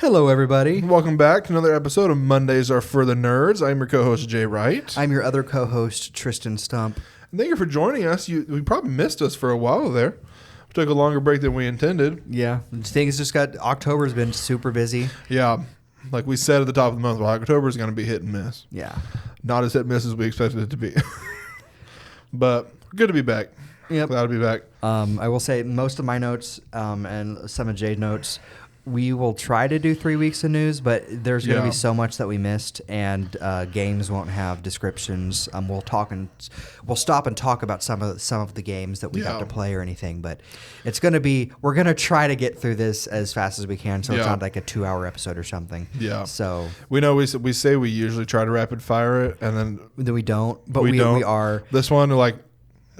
Hello, everybody. Welcome back to another episode of Mondays Are For The Nerds. I'm your co-host, Jay Wright. I'm your other co-host, Tristan Stump. And thank you for joining us. We probably missed us for a while there. We took a longer break than we intended. Yeah, October's been super busy. Yeah, like we said at the top of the month, October is going to be hit and miss. Yeah. Not as hit and miss as we expected it to be. But good to be back. Yep. Glad to be back. I will say most of my notes and some of Jay's notes, we will try to do 3 weeks of news, but there's going to be so much that we missed, and games won't have descriptions. We'll stop and talk about some of the games that we got to play or anything, but it's going to be, we're going to try to get through this as fast as we can, so it's not like a 2-hour episode or something. Yeah. So we know we say we usually try to rapid fire it, and then we don't, but we are. This one,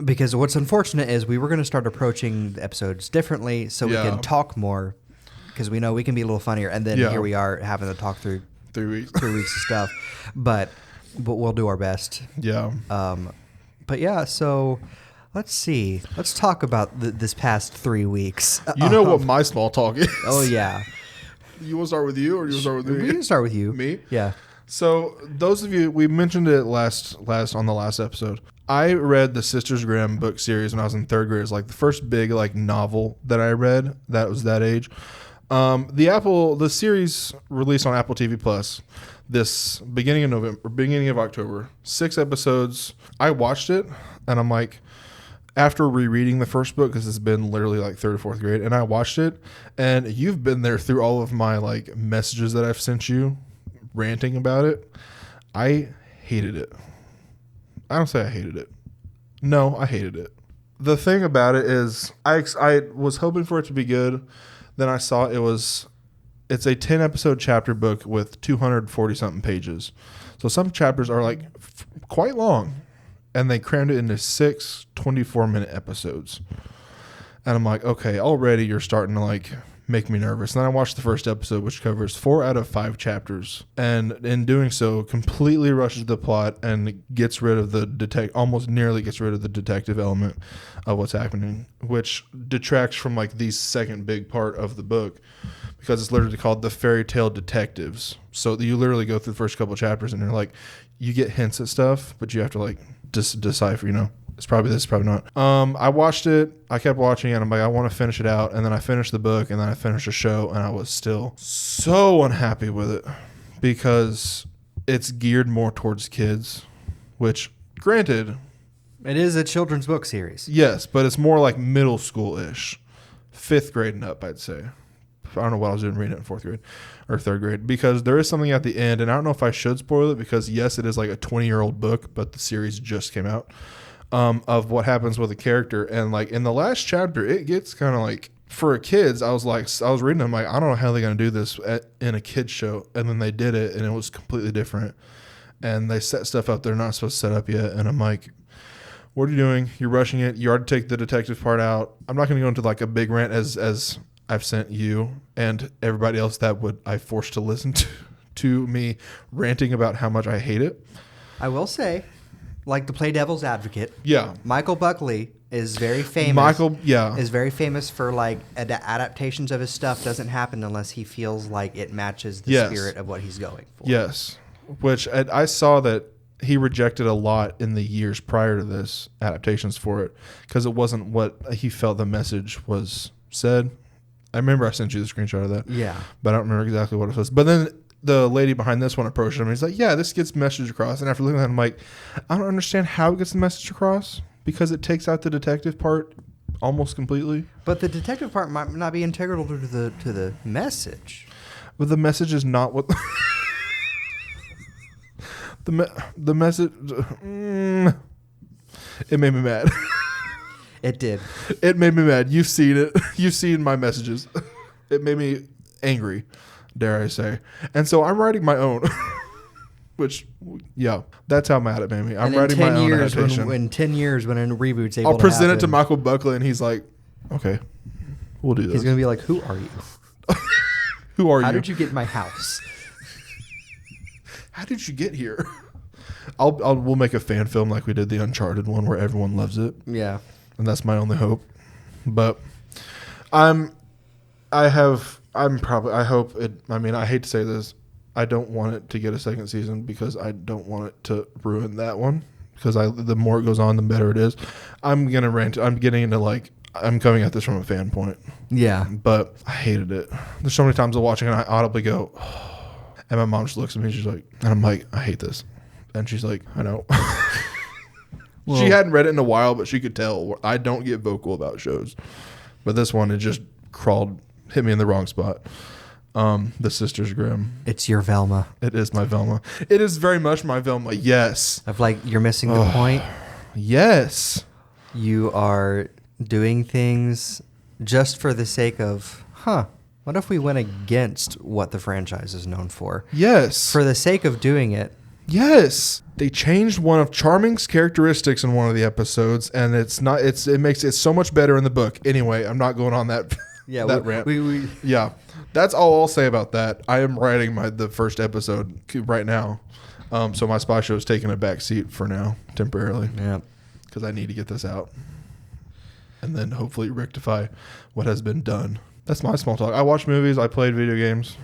because what's unfortunate is we were going to start approaching the episodes differently so we can talk more. Because we know we can be a little funnier, and then here we are having to talk through 3 weeks, 3 weeks of stuff, but we'll do our best. Yeah. But yeah, so let's see. Let's talk about this past 3 weeks. You know what my small talk is? Oh yeah. You want to start with you, or you want to start with me? We can start with you. Me? Yeah. So those of you, we mentioned it last on the last episode. I read the Sisters Grimm book series when I was in 3rd grade. It's like the first big novel that I read. That was that age. The series released on Apple TV Plus this beginning of October. 6 episodes. I watched it, and I'm like, after rereading the first book, because it's been literally like 3rd or 4th grade, and I watched it, and you've been there through all of my messages that I've sent you, ranting about it. I hated it. I don't say I hated it. No, I hated it. The thing about it is, I was hoping for it to be good. Then I saw it's a 10-episode chapter book with 240-something pages. So some chapters are quite long, and they crammed it into 6 24-minute episodes. And I'm like, okay, already you're starting to make me nervous. And then I watched the first episode, which covers 4 out of 5 chapters, and in doing so, completely rushes the plot and gets rid of almost nearly gets rid of the detective element of what's happening, which detracts from the second big part of the book, because it's literally called The Fairy Tale Detectives. So you literally go through the first couple of chapters, and you're you get hints at stuff, but you have to decipher, it's probably this, probably not. I watched it. I kept watching it. I'm like, I want to finish it out. And then I finished the book, and then I finished the show, and I was still so unhappy with it because it's geared more towards kids, which, granted, it is a children's book series. Yes, but it's more like middle school-ish, 5th grade and up, I'd say. I don't know what I was doing reading it in 4th grade or 3rd grade, because there is something at the end, and I don't know if I should spoil it, because yes, it is a 20-year-old book, but the series just came out. Of what happens with a character, and in the last chapter, it gets kind of for kids. I was reading them, I don't know how they're gonna do this in a kids show, and then they did it, and it was completely different, and they set stuff up they're not supposed to set up yet, and I'm like, what are you doing? You're rushing it. You already take the detective part out. I'm not gonna go into a big rant as I've sent you and everybody else that I forced to listen to me ranting about how much I hate it. I will say, to play devil's advocate, Michael Buckley is very famous. Is very famous for adaptations of his stuff doesn't happen unless he feels like it matches the spirit of what he's going for. Yes, which I saw that he rejected a lot in the years prior to this adaptations for it, because it wasn't what he felt the message was said. I remember I sent you the screenshot of that. Yeah, but I don't remember exactly what it was. But then the lady behind this one approached him, and he's like, yeah, this gets message across. And after looking at it, I'm like, I don't understand how it gets the message across, because it takes out the detective part almost completely. But the detective part might not be integral to the message. But the message is not what the message. It made me mad. It did. It made me mad. You've seen it. You've seen my messages. It made me angry, dare I say. And so I'm writing my own. Which, that's how mad it made me. I'm writing my own adaptation. In 10 years, when a reboot's able to happen, I'll present it to Michael Buckley, and he's like, okay, we'll do this. He's going to be like, who are you? Who are you? How did you get in my house? How did you get here? We'll make a fan film like we did the Uncharted one, where everyone loves it. Yeah. And that's my only hope. But I have I hope it. I mean, I hate to say this. I don't want it to get a second season because I don't want it to ruin that one. Because the more it goes on, the better it is. I'm gonna rant. I'm getting into like. I'm coming at this from a fan point. Yeah. But I hated it. There's so many times I'm watching and I audibly go, oh. And my mom just looks at me and she's like, and I'm like, I hate this. And she's like, I know. Well, she hadn't read it in a while, but she could tell. I don't get vocal about shows. But this one, it just hit me in the wrong spot. The Sisters Grimm. It's your Velma. It is my Velma. It is very much my Velma, yes. Of like, you're missing the point. Yes. You are doing things just for the sake of, what if we went against what the franchise is known for? Yes. For the sake of doing it. Yes. They changed one of Charming's characteristics in one of the episodes, and it makes it so much better in the book. Anyway, I'm not going on that rant. Yeah. That's all I'll say about that. I am writing the first episode right now. So my spy show is taking a back seat for now, temporarily. Yeah. Because I need to get this out. And then hopefully rectify what has been done. That's my small talk. I watched movies. I played video games.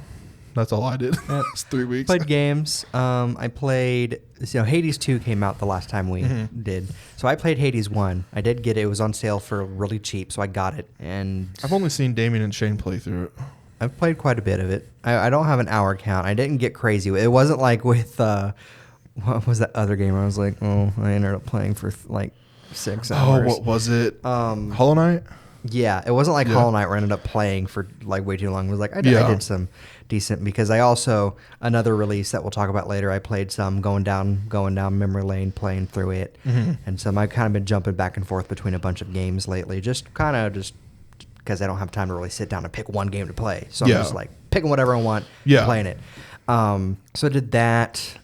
That's all I did. It's 3 weeks. Played games. I played. Hades 2 came out the last time we did. So I played Hades 1. I did get it. It was on sale for really cheap, so I got it. And I've only seen Damien and Shane play through it. I've played quite a bit of it. I don't have an hour count. I didn't get crazy. It wasn't like with what was that other game? I was like, I ended up playing for like 6 hours. Oh, what was it? Hollow Knight? Yeah, it wasn't like Hollow Knight where I ended up playing for like way too long. It was like I did some decent, because I also, another release that we'll talk about later, I played some going down memory lane, playing through it. And so I've kind of been jumping back and forth between a bunch of games lately, just because I don't have time to really sit down and pick one game to play. So I'm just like picking whatever I want, playing it. So I did that.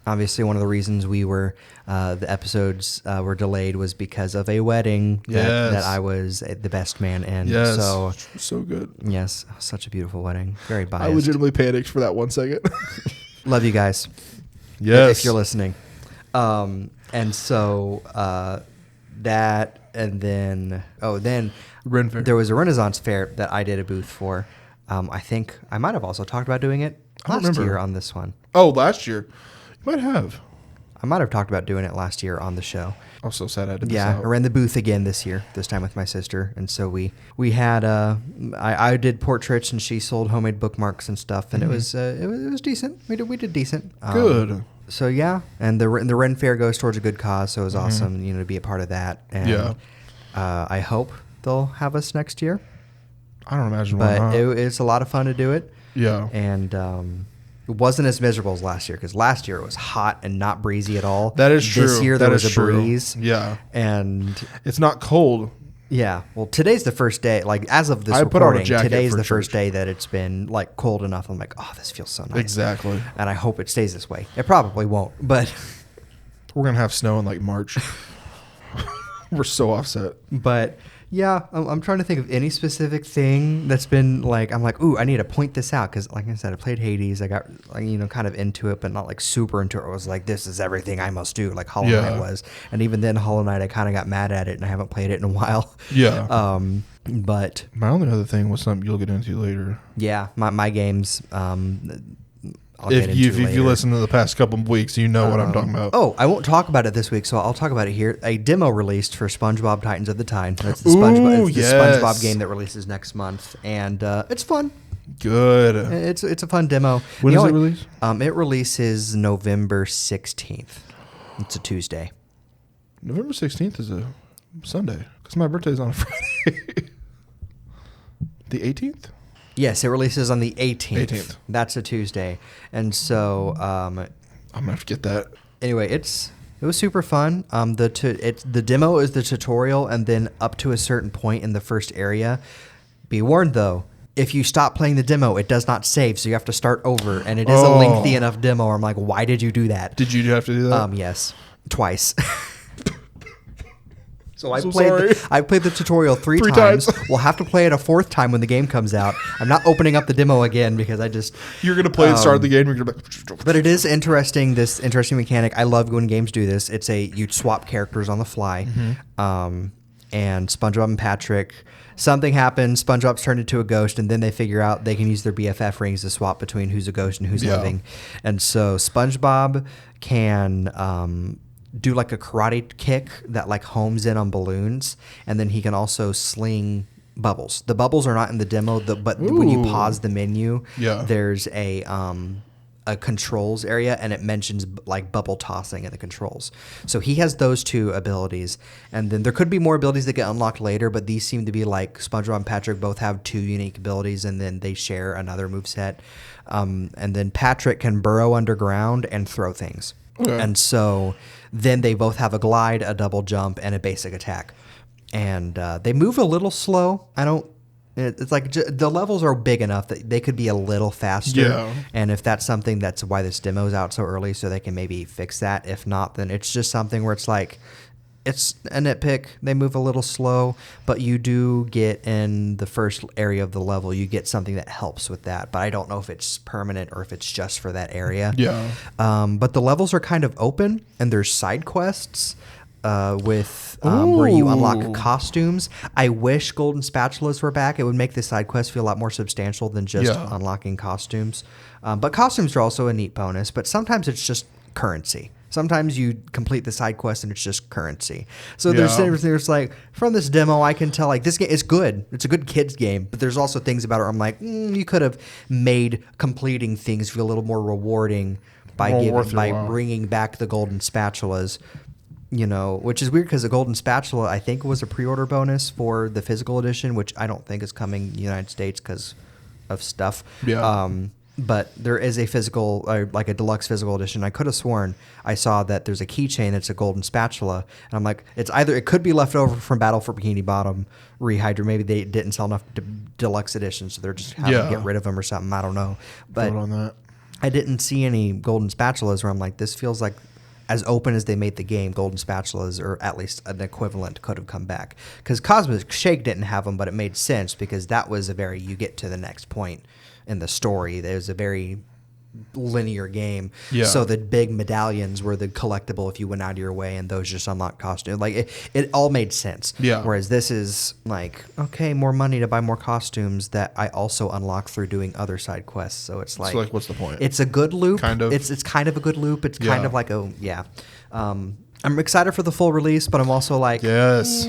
Obviously, one of the reasons the episodes were delayed was because of a wedding that I was the best man in. Yes, so good. Yes, such a beautiful wedding. Very biased. I legitimately panicked for that 1 second. Love you guys. Yes, if you're listening. And so that, and then Ren Fair. There was a Renaissance fair that I did a booth for. I think I might have also talked about doing it last year on this one. Oh, last year. You might have. I might have talked about doing it last year on the show. I'm so sad I had to miss out. I ran the booth again this time with my sister. And so we had, I did portraits and she sold homemade bookmarks and stuff. And it was decent. We did decent. Good. So yeah. And the Ren Fair goes towards a good cause. So it was awesome, to be a part of that. And I hope they'll have us next year. I don't imagine why not. But it's a lot of fun to do it. Yeah. And, it wasn't as miserable as last year, because last year it was hot and not breezy at all. That is true. This year there was a breeze. Yeah. And it's not cold. Yeah. Well, today's the first day, like as of this recording, today's the first day that it's been like cold enough. I'm like, oh, this feels so nice. Exactly. And I hope it stays this way. It probably won't, but we're going to have snow in like March. We're so offset. But yeah, I'm trying to think of any specific thing that's been like, I'm like, ooh, I need to point this out. Because like I said, I played Hades. I got, kind of into it, but not like super into it. I was like, this is everything I must do, like Hollow Knight was. And even then, Hollow Knight, I kind of got mad at it, and I haven't played it in a while. Yeah. But my only other thing was something you'll get into later. Yeah, my games. If you listen to the past couple of weeks, you know what I'm talking about. Oh, I won't talk about it this week, so I'll talk about it here. A demo released for SpongeBob Titans of the Time. That's the SpongeBob game that releases next month, and it's fun. Good. It's a fun demo. When does it release? It releases November 16th. It's a Tuesday. November 16th is a Sunday, because my birthday is on a Friday. The 18th? Yes, it releases on the 18th. That's a Tuesday. And so I'm going to have to get that. Anyway, it was super fun. The demo is the tutorial, and then up to a certain point in the first area. Be warned, though, if you stop playing the demo, it does not save, so you have to start over. And it is a lengthy enough demo. I'm like, why did you do that? Did you have to do that? Yes, twice. So I played the tutorial three times. We'll have to play it a fourth time when the game comes out. I'm not opening up the demo again because You're going to play and start the game. But it is interesting, this interesting mechanic. I love when games do this. You swap characters on the fly. and SpongeBob and Patrick. Something happens. SpongeBob's turned into a ghost, and then they figure out they can use their BFF rings to swap between who's a ghost and who's living. And so SpongeBob can do like a karate kick that like homes in on balloons, and then he can also sling bubbles. The bubbles are not in the demo, but when you pause the menu, there's a controls area, and it mentions like bubble tossing in the controls. So he has those two abilities, and then there could be more abilities that get unlocked later, but these seem to be like SpongeBob and Patrick both have two unique abilities, and then they share another moveset. And then Patrick can burrow underground and throw things. Okay. And so then they both have a glide, a double jump, and a basic attack. And they move a little slow. It's like the levels are big enough that they could be a little faster. Yeah. And if that's something, that's why this demo's out so early, so they can maybe fix that. If not, then it's just something where it's like, it's a nitpick. They move a little slow, but you do get in the first area of the level, you get something that helps with that. But I don't know if it's permanent or if it's just for that area. Yeah. But the levels are kind of open, and there's side quests. Where you unlock costumes. I wish golden spatulas were back. It would make the side quest feel a lot more substantial than just unlocking costumes. But costumes are also a neat bonus, but sometimes it's just currency. Sometimes you complete the side quest and it's just currency. So there's like, from this demo, I can tell like this game is good. It's a good kids game, but there's also things about it where I'm like, you could have made completing things feel a little more rewarding by bringing back the golden spatulas. You know, which is weird because the golden spatula, I think, was a pre-order bonus for the physical edition, which I don't think is coming in the United States because of stuff. Yeah. But there is a physical, like a deluxe physical edition. I could have sworn I saw that there's a keychain that's a golden spatula. And I'm like, it could be left over from Battle for Bikini Bottom Rehydra. Maybe they didn't sell enough deluxe editions, so they're just having to get rid of them or something. I don't know. But on that. I didn't see any golden spatulas where I'm like, this feels like, as open as they made the game, golden spatulas, or at least an equivalent, could have come back. Because Cosmic Shake didn't have them, but it made sense because that was you get to the next point in the story. There's a very linear game. Yeah. So the big medallions were the collectible if you went out of your way, and those just unlocked costumes. Like it all made sense. Yeah. Whereas this is like, okay, more money to buy more costumes that I also unlock through doing other side quests. So it's like, what's the point? It's a good loop. Kind of. It's kind of a good loop. It's kind of like I'm excited for the full release, but I'm also like, yes.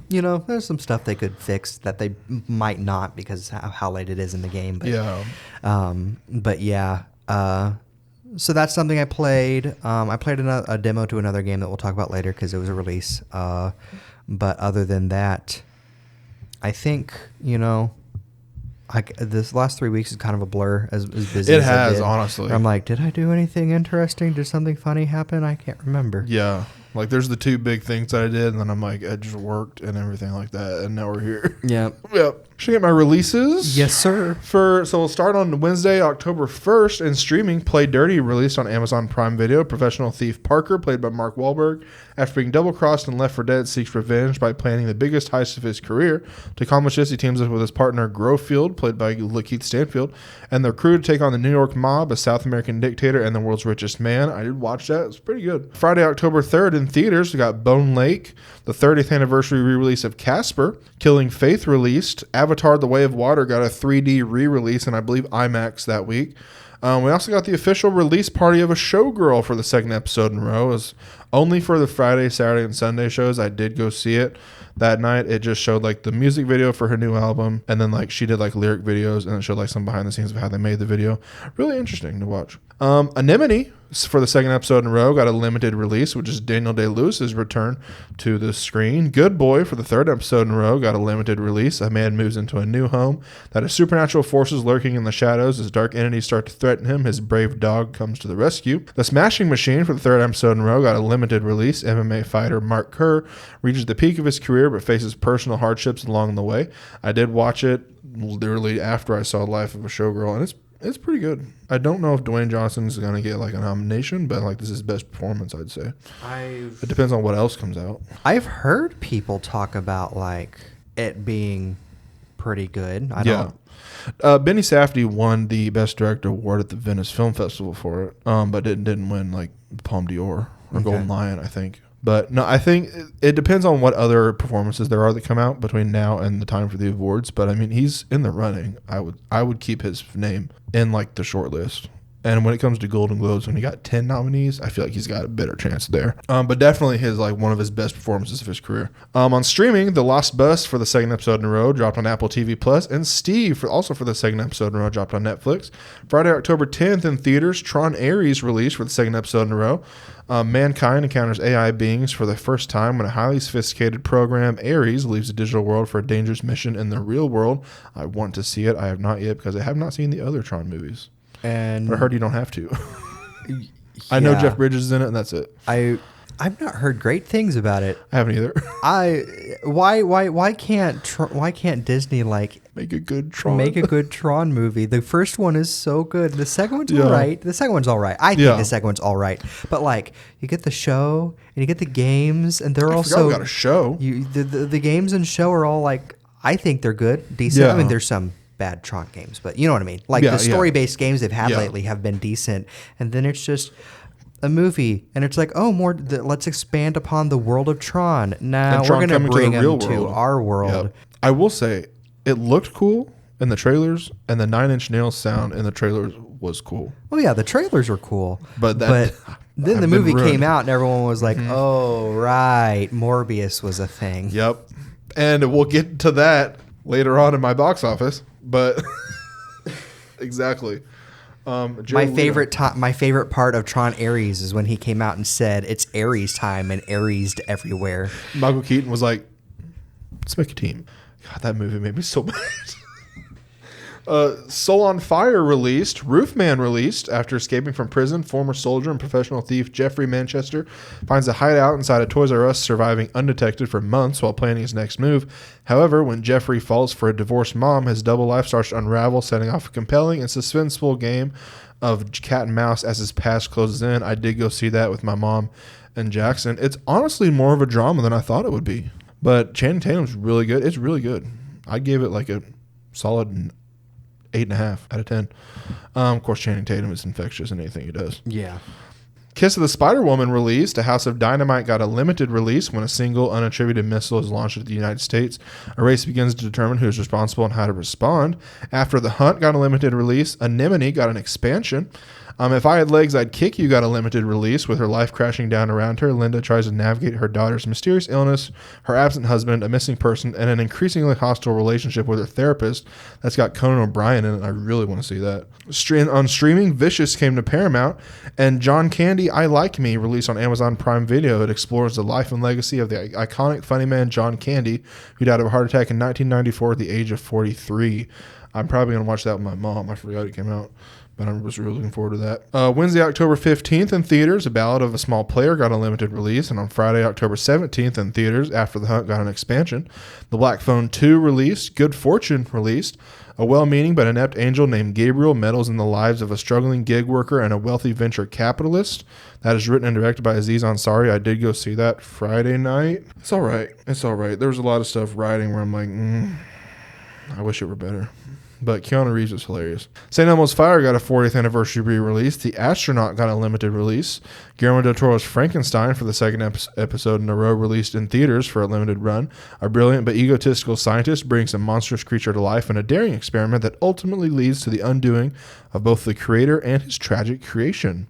You know, there's some stuff they could fix that they might not because of how late it is in the game. But so that's something I played. I played a demo to another game that we'll talk about later because it was a release. But other than that, I think, this last 3 weeks is kind of a blur as busy as I did. Honestly. I'm like, did I do anything interesting? Did something funny happen? I can't remember. Yeah. Like, there's the two big things that I did, and then I'm like, I just worked and everything like that, and now we're here. Yep. Should I get my releases? Yes, sir. So we'll start on Wednesday, October 1st, and streaming. Play Dirty, released on Amazon Prime Video. Professional thief Parker, played by Mark Wahlberg, after being double-crossed and left for dead, seeks revenge by planning the biggest heist of his career. To accomplish this, he teams up with his partner Grofield, played by Lakeith Stanfield, and their crew to take on the New York mob, a South American dictator, and the world's richest man. I did watch that. It was pretty good. Friday, October 3rd, in theaters, we got Bone Lake, the 30th anniversary re-release of Casper. Killing Faith released. Avatar: The Way of Water got a 3D re-release, and I believe IMAX that week. We also got the official release party of a Showgirl for the second episode in a row. It was only for the Friday, Saturday, and Sunday shows. I did go see it that night. It just showed like the music video for her new album, and then like she did like lyric videos, and it showed like some behind the scenes of how they made the video. Really interesting to watch. Anemone, for the second episode in a row, got a limited release, which is Daniel Day-Lewis's return to the screen. Good Boy, for the third episode in a row, got a limited release. A man moves into a new home that has supernatural forces lurking in the shadows. As dark entities start to threaten him, his brave dog comes to the rescue. The Smashing Machine, for the third episode in a row, got a limited release. MMA fighter Mark Kerr reaches the peak of his career but faces personal hardships along the way. I did watch it literally after I saw Life of a Showgirl, and it's pretty good. I don't know if Dwayne Johnson's going to get like a nomination, but like this is his best performance, I'd say. It depends on what else comes out. I've heard people talk about like it being pretty good. Benny Safdie won the Best Director award at the Venice Film Festival for it, but it didn't win like Palme d'Or or Golden Lion, I think. But no, I think it depends on what other performances there are that come out between now and the time for the awards. But I mean, he's in the running. I would keep his name in like the short list. And when it comes to Golden Globes, when he got 10 nominees, I feel like he's got a better chance there. But definitely one of his best performances of his career. On streaming, The Lost Bus for the second episode in a row dropped on Apple TV Plus, and Steve also for the second episode in a row dropped on Netflix. Friday, October 10th in theaters, Tron Ares released for the second episode in a row. Mankind encounters AI beings for the first time when a highly sophisticated program, Ares, leaves the digital world for a dangerous mission in the real world. I want to see it. I have not yet because I have not seen the other Tron movies. But I heard you don't have to. I know Jeff Bridges is in it, and that's it. I've not heard great things about it. I haven't either. Why can't Disney make a good Tron movie? The first one is so good. The second one's all right. I think the second one's all right. But you get the show and you get the games, and they're also we got a show. The games and show are all I think they're good, decent. Yeah. I mean, there's some bad Tron games, but you know what I mean. The story-based games they've had lately have been decent, and then it's just a movie, and it's let's expand upon the world of Tron. Now we're going to bring them to our world. Yep. I will say, it looked cool in the trailers, and the Nine Inch Nails sound in the trailers was cool. Oh yeah, the trailers were cool, but then the movie came out, and everyone was like, "Oh right, Morbius was a thing." Yep, and we'll get to that later on in my box office. But exactly. My favorite part of Tron Ares is when he came out and said it's Ares time and Ares'd everywhere. Michael Keaton was like, "Let's make a team." God, that movie made me so mad. Soul on Fire released. Roofman released. After escaping from prison, former soldier and professional thief Jeffrey Manchester finds a hideout inside a Toys R Us, surviving undetected for months while planning his next move. However, when Jeffrey falls for a divorced mom, his double life starts to unravel, setting off a compelling and suspenseful game of cat and mouse as his past closes in. I did go see that with my mom and Jackson. It's honestly more of a drama than I thought it would be. But Channing Tatum's really good. It's really good. I gave it a solid 8.5 out of 10. Of course, Channing Tatum is infectious in anything he does. Yeah. Kiss of the Spider-Woman released. A House of Dynamite got a limited release when a single unattributed missile is launched at the United States. A race begins to determine who is responsible and how to respond. After the Hunt got a limited release, Anemone got an expansion. If I Had Legs, I'd Kick You got a limited release. With her life crashing down around her, Linda tries to navigate her daughter's mysterious illness, her absent husband, a missing person, and an increasingly hostile relationship with her therapist. That's got Conan O'Brien in it. I really want to see that. On streaming, Vicious came to Paramount, and John Candy, I Like Me, released on Amazon Prime Video. It explores the life and legacy of the iconic funny man John Candy, who died of a heart attack in 1994 at the age of 43. I'm probably going to watch that with my mom. I forgot it came out. But I was really looking forward to that. Wednesday, October 15th in theaters, A Ballad of a Small Player got a limited release. And on Friday, October 17th in theaters, After the Hunt got an expansion. The Black Phone 2 released. Good Fortune released. A well-meaning but inept angel named Gabriel meddles in the lives of a struggling gig worker and a wealthy venture capitalist. That is written and directed by Aziz Ansari. I did go see that Friday night. It's all right. There was a lot of stuff writing where I'm like, I wish it were better. But Keanu Reeves is hilarious. St. Elmo's Fire got a 40th anniversary re-release. The Astronaut got a limited release. Guillermo del Toro's Frankenstein for the second episode in a row released in theaters for a limited run. A brilliant but egotistical scientist brings a monstrous creature to life in a daring experiment that ultimately leads to the undoing of both the creator and his tragic creation.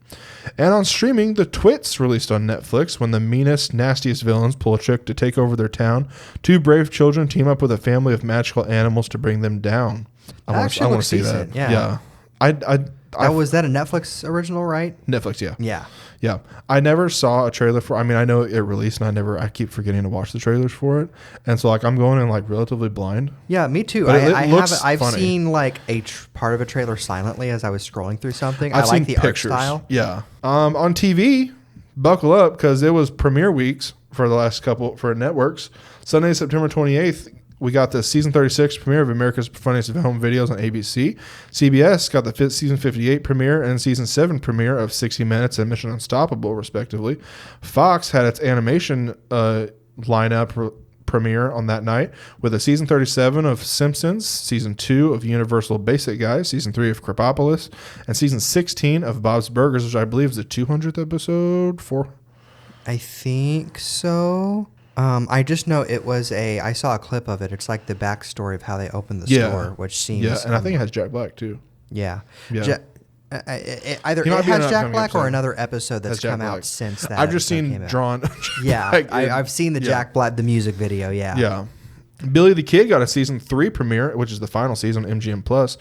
And on streaming, The Twits released on Netflix. When the meanest, nastiest villains pull a trick to take over their town, two brave children team up with a family of magical animals to bring them down. I want to see decent. that. Yeah. Was that a Netflix original, right? Netflix, yeah. Yeah. Yeah. I never saw a trailer for, I know it released and I keep forgetting to watch the trailers for it. And so I'm going in relatively blind. Yeah, me too. I've seen part of a trailer silently as I was scrolling through something. I like the pictures. Art style. Yeah. On TV, buckle up because it was premiere weeks for the last couple for networks. Sunday, September 28th. We got the season 36 premiere of America's Funniest Home Videos on ABC. CBS got the season 58 premiere and season 7 premiere of 60 Minutes and Mission Unstoppable, respectively. Fox had its animation lineup premiere on that night with a season 37 of Simpsons, season 2 of Universal Basic Guys, season 3 of Krapopolis, and season 16 of Bob's Burgers, which I believe is the 200th episode. I think so. I just know it was I saw a clip of it. It's like the backstory of how they opened the store, which seems... Yeah, and I think it has Jack Black, too. Yeah. Yeah. Either it has Jack Black or another episode that's come out since that. I've just seen drawn. Yeah, I've seen the Jack Black, the music video, yeah. Yeah. Billy the Kid got a season 3 premiere, which is the final season on MGM Plus.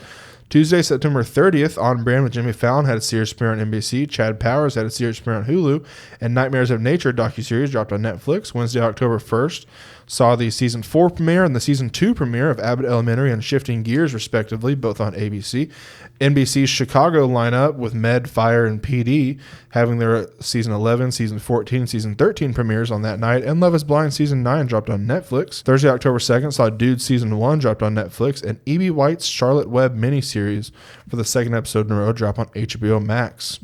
Tuesday, September 30th, On Brand with Jimmy Fallon had a series premiere on NBC. Chad Powers had a series premiere on Hulu. And Nightmares of Nature docuseries dropped on Netflix. Wednesday, October 1st, saw the season 4 premiere and the season 2 premiere of Abbott Elementary and Shifting Gears, respectively, both on ABC. NBC's Chicago lineup with Med, Fire, and PD having their season 11, season 14, season 13 premieres on that night. And Love is Blind season 9 dropped on Netflix. Thursday, October 2nd, saw Dude season 1 dropped on Netflix. And E.B. White's Charlotte Web miniseries for the second episode in a row dropped on HBO Max.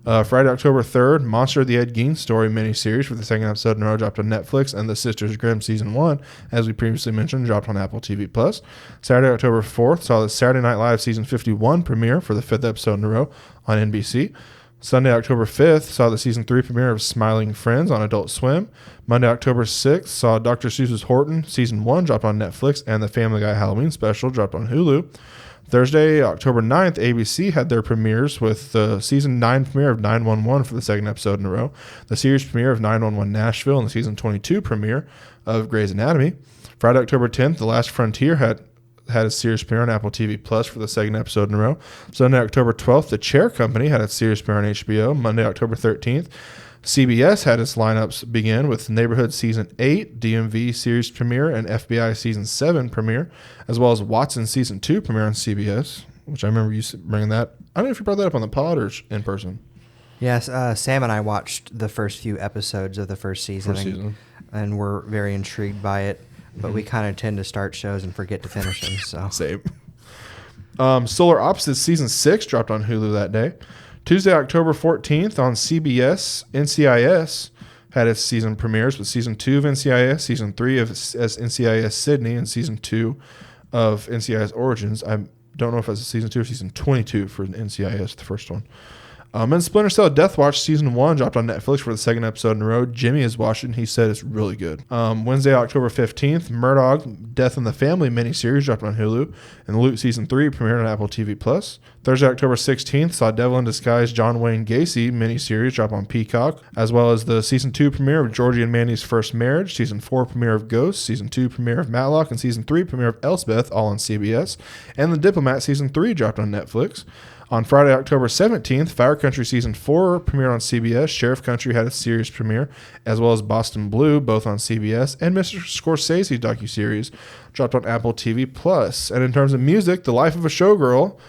Friday, October 3rd, Monster of the Ed Gein story miniseries for the second episode in a row dropped on Netflix, and The Sisters Grimm season 1, as we previously mentioned, dropped on Apple TV+. Saturday, October 4th, saw the Saturday Night Live season 51 premiere for the 5th episode in a row on NBC. Sunday, October 5th, saw the season 3 premiere of Smiling Friends on Adult Swim. Monday, October 6th, saw Dr. Seuss's Horton season 1 dropped on Netflix, and the Family Guy Halloween special dropped on Hulu. Thursday, October 9th, ABC had their premieres with the season 9 premiere of 911 for the second episode in a row, the series premiere of 911 Nashville, and the season 22 premiere of Grey's Anatomy. Friday, October 10th, The Last Frontier had a series premiere on Apple TV Plus for the second episode in a row. Sunday, October 12th, The Chair Company had its series premiere on HBO. Monday, October 13th, CBS had its lineups begin with Neighborhood Season 8, DMV Series premiere, and FBI Season 7 premiere, as well as Watson Season 2 premiere on CBS, which I remember you bringing that. I don't know if you brought that up on the pod or in person. Yes, Sam and I watched the first few episodes of the first season. And we're very intrigued by it, but we kind of tend to start shows and forget to finish them. So. Same. Solar Opposites Season 6 dropped on Hulu that day. Tuesday, October 14th on CBS, NCIS had its season premieres with Season 2 of NCIS, Season 3 of NCIS Sydney, and Season 2 of NCIS Origins. I don't know if it's Season 2 or Season 22 for NCIS, the first one. And Splinter Cell Death Watch Season 1 dropped on Netflix for the second episode in a row. Jimmy has watched it, and he said it's really good. Wednesday, October 15th, Murdoch, Death in the Family miniseries dropped on Hulu, and Loot Season 3 premiered on Apple TV+. Thursday, October 16th, saw Devil in Disguise John Wayne Gacy miniseries drop on Peacock, as well as the Season 2 premiere of Georgie and Mandy's First Marriage, Season 4 premiere of Ghost, Season 2 premiere of Matlock, and Season 3 premiere of Elsbeth, all on CBS. And The Diplomat Season 3 dropped on Netflix. On Friday, October 17th, Fire Country Season 4 premiered on CBS. Sheriff Country had its series premiere, as well as Boston Blue, both on CBS. And Mr. Scorsese docuseries dropped on Apple TV+. And in terms of music, The Life of a Showgirl,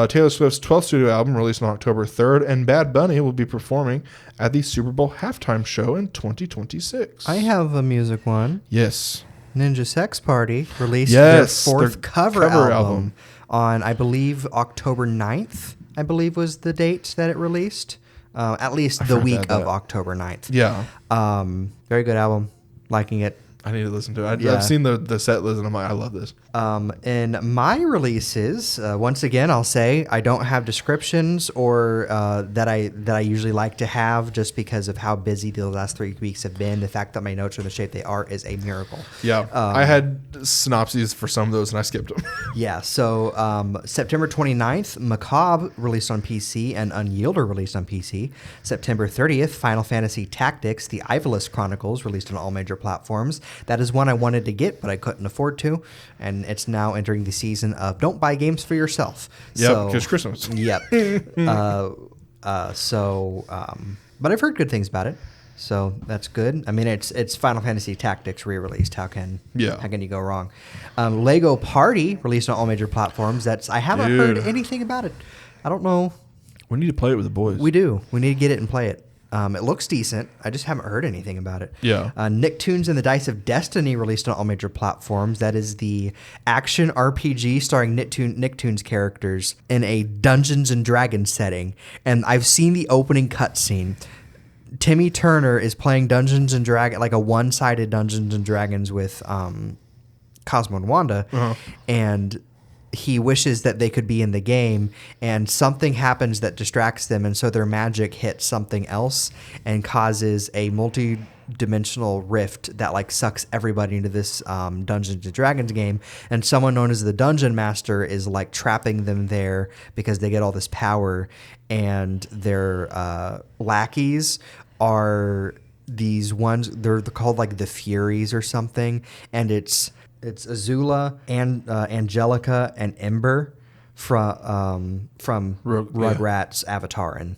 Taylor Swift's 12th studio album, released on October 3rd. And Bad Bunny will be performing at the Super Bowl halftime show in 2026. I have a music one. Yes. Ninja Sex Party released their fourth cover album. On, I believe, October 9th, I believe was the date that it released. At least the week of October 9th. Yeah. Very good album. Liking it. I need to listen to it. I've seen the set list, and I'm like, I love this. In my releases, once again, I'll say I don't have descriptions or that I usually like to have, just because of how busy the last 3 weeks have been. The fact that my notes are the shape they are is a miracle. Yeah, I had synopses for some of those, and I skipped them. Yeah, so September 29th, Macabre released on PC and Unyielder released on PC. September 30th, Final Fantasy Tactics, The Ivalice Chronicles released on all major platforms. That is one I wanted to get, but I couldn't afford to, and it's now entering the season of don't buy games for yourself. Yep, because Christmas. Yep. But I've heard good things about it, so that's good. I mean, it's Final Fantasy Tactics re-released. How can you go wrong? Lego Party released on all major platforms. I haven't heard anything about it. I don't know. We need to play it with the boys. We do. We need to get it and play it. It looks decent. I just haven't heard anything about it. Yeah. Nicktoons and the Dice of Destiny released on all major platforms. That is the action RPG starring Nicktoons characters in a Dungeons and Dragons setting. And I've seen the opening cutscene. Timmy Turner is playing Dungeons and Dragons, like a one-sided Dungeons and Dragons with Cosmo and Wanda. Uh-huh. And he wishes that they could be in the game, and something happens that distracts them, and so their magic hits something else and causes a multi-dimensional rift that like sucks everybody into this Dungeons and Dragons game, and someone known as the Dungeon Master is like trapping them there because they get all this power, and their lackeys are these ones, they're called like the Furies or something, and it's Azula and Angelica and Ember from Rugrats Avatar and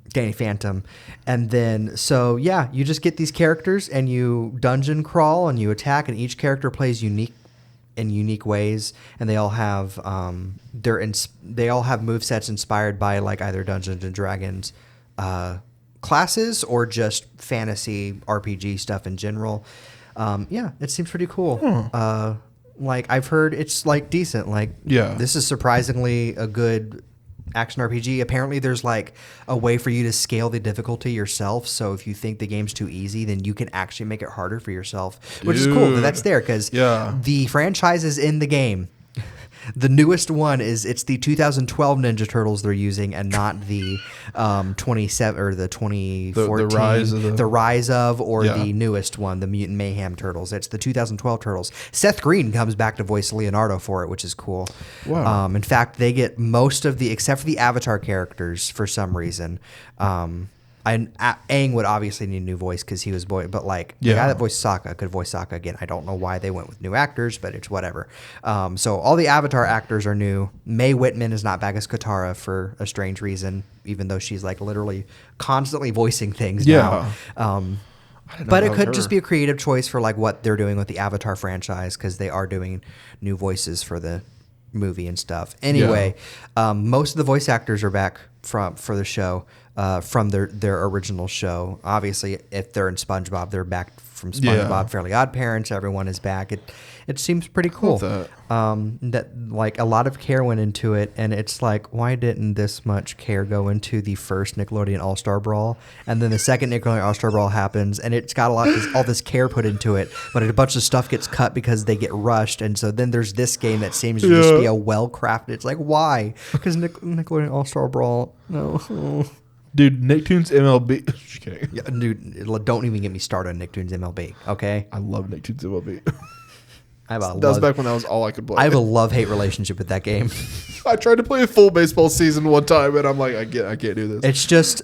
Danny Phantom. And then you just get these characters and you dungeon crawl and you attack, and each character plays in unique ways, and they all have they all have movesets inspired by like either Dungeons and Dragons classes or just fantasy RPG stuff in general. It seems pretty cool. Like I've heard it's like decent. Like this is surprisingly a good action RPG. Apparently there's like a way for you to scale the difficulty yourself. So if you think the game's too easy, then you can actually make it harder for yourself, which is cool. That's there because the franchise is in the game. The newest one it's the 2012 Ninja Turtles they're using, and not the 27 or the 2014 the Rise of or the newest one, the Mutant Mayhem Turtles. It's the 2012 Turtles. Seth Green comes back to voice Leonardo for it, which is cool. Wow. In fact, they get most of except for the Avatar characters for some reason. And Aang would obviously need a new voice because he was the guy that voiced Sokka could voice Sokka again. I don't know why they went with new actors, but it's whatever. So all the Avatar actors are new. Mae Whitman is not back as Katara for a strange reason, even though she's like literally constantly voicing things now. But it could just be a creative choice for like what they're doing with the Avatar franchise, because they are doing new voices for the movie and stuff. Anyway, most of the voice actors are back for the show. From their original show. Obviously, if they're in SpongeBob, they're back from SpongeBob. Fairly Odd Parents, everyone is back. It seems pretty cool. That like a lot of care went into it, and it's like, why didn't this much care go into the first Nickelodeon All-Star Brawl, and then the second Nickelodeon All-Star Brawl happens, and it's got all this care put into it, but a bunch of stuff gets cut because they get rushed, and so then there's this game that seems to just be a well-crafted. It's like, why? Because Nickelodeon All-Star Brawl, no. Dude, Nicktoons MLB. Just kidding. Yeah, dude, don't even get me started on Nicktoons MLB, okay? I love Nicktoons MLB. That was back when that was all I could play. I have a love-hate relationship with that game. I tried to play a full baseball season one time, and I'm like, I can't do this.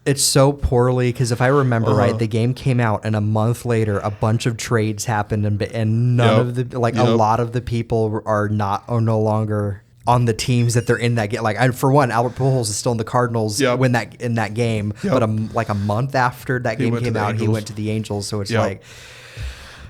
It's so poorly, because if I remember right, the game came out, and a month later, a bunch of trades happened, and none of the a lot of the people are no longer on the teams that they're in that game. Like, for one, Albert Pujols is still in the Cardinals in that game, but a month after that game came out, he went to the Angels. So it's like,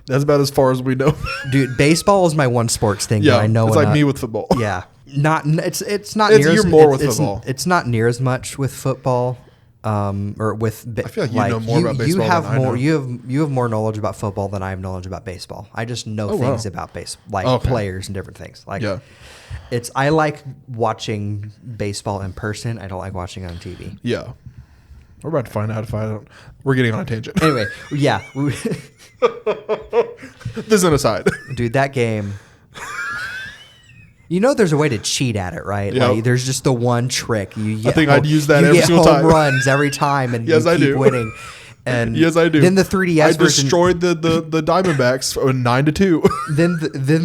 that's about as far as we know. Dude, baseball is my one sports thing that I know. It's like me with football. Yeah, it's not near as more with football. It's not near as much with football. Or with I feel like you know more about baseball than I know. You have more knowledge about football than I have knowledge about baseball. I just know things about baseball, players and different things. I like watching baseball in person. I don't like watching it on TV. Yeah. We're about to find out if I don't. We're getting on a tangent. Anyway, yeah. This is an aside. Dude, that game. You know there's a way to cheat at it, right? Yep. Like, there's just the one trick. I'd use that every single time. You get home runs every time, and yes, you keep winning. And yes, I do. Then the 3DS version destroyed the Diamondbacks 9-2. Then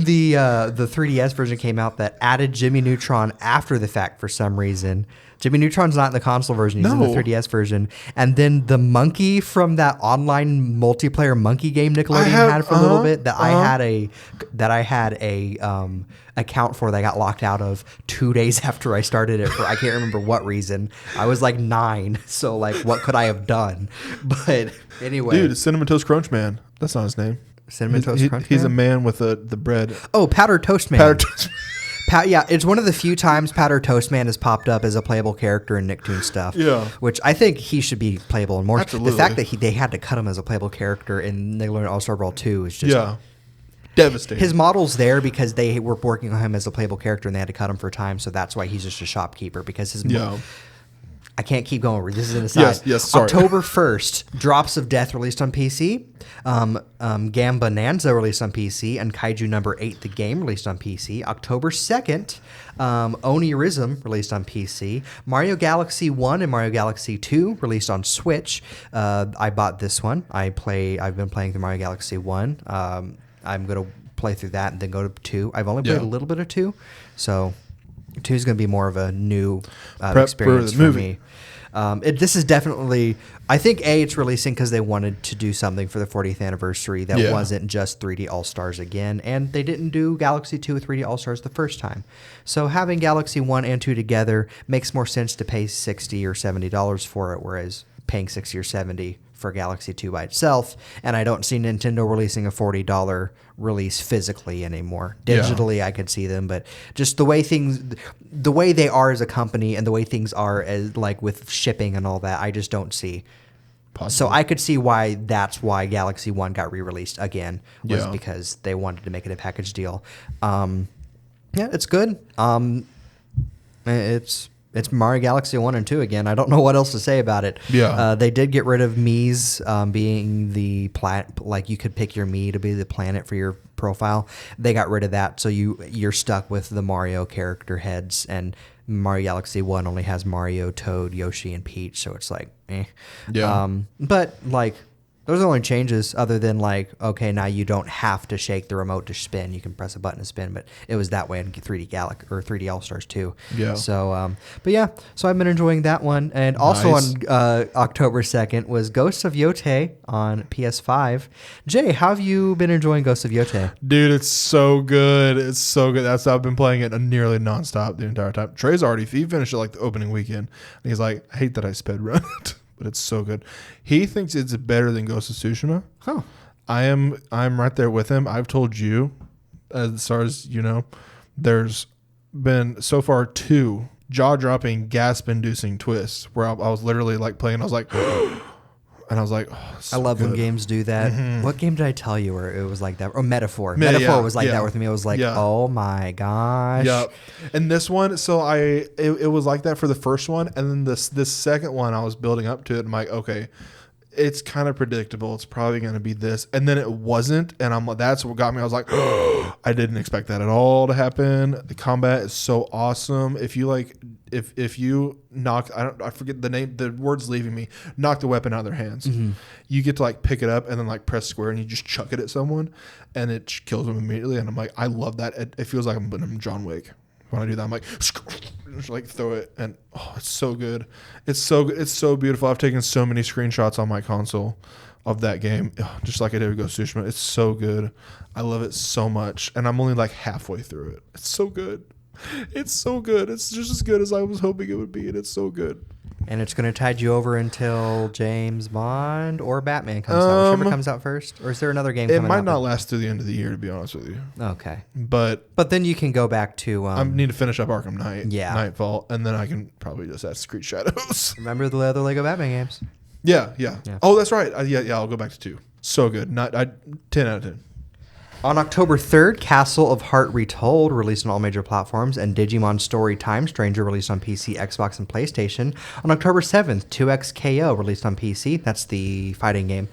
the 3DS version came out that added Jimmy Neutron after the fact for some reason. Jimmy Neutron's not in the console version; he's in the 3DS version. And then the monkey from that online multiplayer monkey game Nickelodeon had for a little bit that I had a account for that I got locked out of 2 days after I started it for I can't remember what reason. I was like 9, so like what could I have done? But anyway, dude, Cinnamon Toast Crunch Man. That's not his name. Cinnamon Toast Crunch. He's a man with the bread. Oh, Powdered Toast Man. Powdered Toast. Yeah, it's one of the few times Powdered Toast Man has popped up as a playable character in Nicktoons stuff. Yeah. Which I think he should be playable in more. Absolutely. The fact that they had to cut him as a playable character in Nickelodeon All-Star Brawl 2 is just devastating. His model's there because they were working on him as a playable character and they had to cut him for time, so that's why he's just a shopkeeper, because his I can't keep going. This is an aside. Yes, sorry. October 1st, Drops of Death released on PC. Gambonanza released on PC. And Kaiju Number 8, the game, released on PC. October 2nd, Onirism released on PC. Mario Galaxy 1 and Mario Galaxy 2 released on Switch. I bought this one. I've been playing through Mario Galaxy 1. I'm going to play through that and then go to 2. I've only played a little bit of 2, so 2 is going to be more of a new experience for me. This is definitely, I think, it's releasing because they wanted to do something for the 40th anniversary that wasn't just 3D All-Stars again, and they didn't do Galaxy 2 with 3D All-Stars the first time. So having Galaxy 1 and 2 together makes more sense to pay $60 or $70 for it, whereas paying $60 or $70 for Galaxy 2 by itself, and I don't see Nintendo releasing a $40 release physically anymore. Digitally, I could see them, but just the way they are as a company and the way things are as like with shipping and all that, I just don't see. Possibly. So I could see that's why Galaxy 1 got re-released again, was because they wanted to make it a package deal. It's good. It's Mario Galaxy 1 and 2 again. I don't know what else to say about it. Yeah. They did get rid of Mii's being the like you could pick your Mii to be the planet for your profile. They got rid of that, so you're stuck with the Mario character heads, and Mario Galaxy 1 only has Mario, Toad, Yoshi, and Peach, so it's like, eh. Yeah. But like, those are the only changes other than like, okay, now you don't have to shake the remote to spin. You can press a button to spin, but it was that way in 3D Galaxy or 3D All-Stars too. Yeah. So, but yeah, so I've been enjoying that one. And also on October 2nd was Ghost of Yotei on PS5. Jay, how have you been enjoying Ghost of Yotei? Dude, it's so good. It's so good. I've been playing it nearly nonstop the entire time. Trey's he finished it like the opening weekend. And he's like, I hate that I sped run it. But it's so good. He thinks it's better than Ghost of Tsushima. Huh. I'm right there with him. I've told you, as far as you know, there's been so far 2 jaw-dropping, gasp-inducing twists where I was literally like playing. I was like, and I was like, oh, so I love good. when games do that. Mm-hmm. What game did I tell you where it was like that? Or Metaphor. Metaphor was like that with me. I was like, oh my gosh. Yeah. And this one, so it was like that for the first one, and then this second one, I was building up to it. And I'm like, okay, it's kind of predictable. It's probably going to be this, and then it wasn't, and I'm like, that's what got me. I was like, oh, I didn't expect that at all to happen. The combat is so awesome. If you like. If you knock, I forget the name, the word's leaving me, knock the weapon out of their hands. Mm-hmm. You get to like pick it up and then like press square and you just chuck it at someone and it kills them immediately. And I'm like, I love that. It feels like I'm John Wick. When I do that, I'm like, just like throw it, and oh, it's so good. It's so good. It's so beautiful. I've taken so many screenshots on my console of that game, just like I did with Ghost of Tsushima. It's so good. I love it so much. And I'm only like halfway through it. It's so good. It's so good. It's just as good as I was hoping it would be, and it's so good. And it's going to tide you over until James Bond or Batman comes out. Whichever comes out first. Or is there another game coming out? It might not last through the end of the year, to be honest with you. Okay. But then you can go back to... I need to finish up Arkham Knight. Yeah. Nightfall, and then I can probably just add Screech Shadows. Remember the other Lego Batman games? Yeah. Oh, that's right. I'll go back to 2. So good. 10 out of 10. On October 3rd, Castle of Heart Retold released on all major platforms, and Digimon Story Time Stranger released on PC, Xbox, and PlayStation. On October 7th, 2XKO released on PC. That's the fighting game.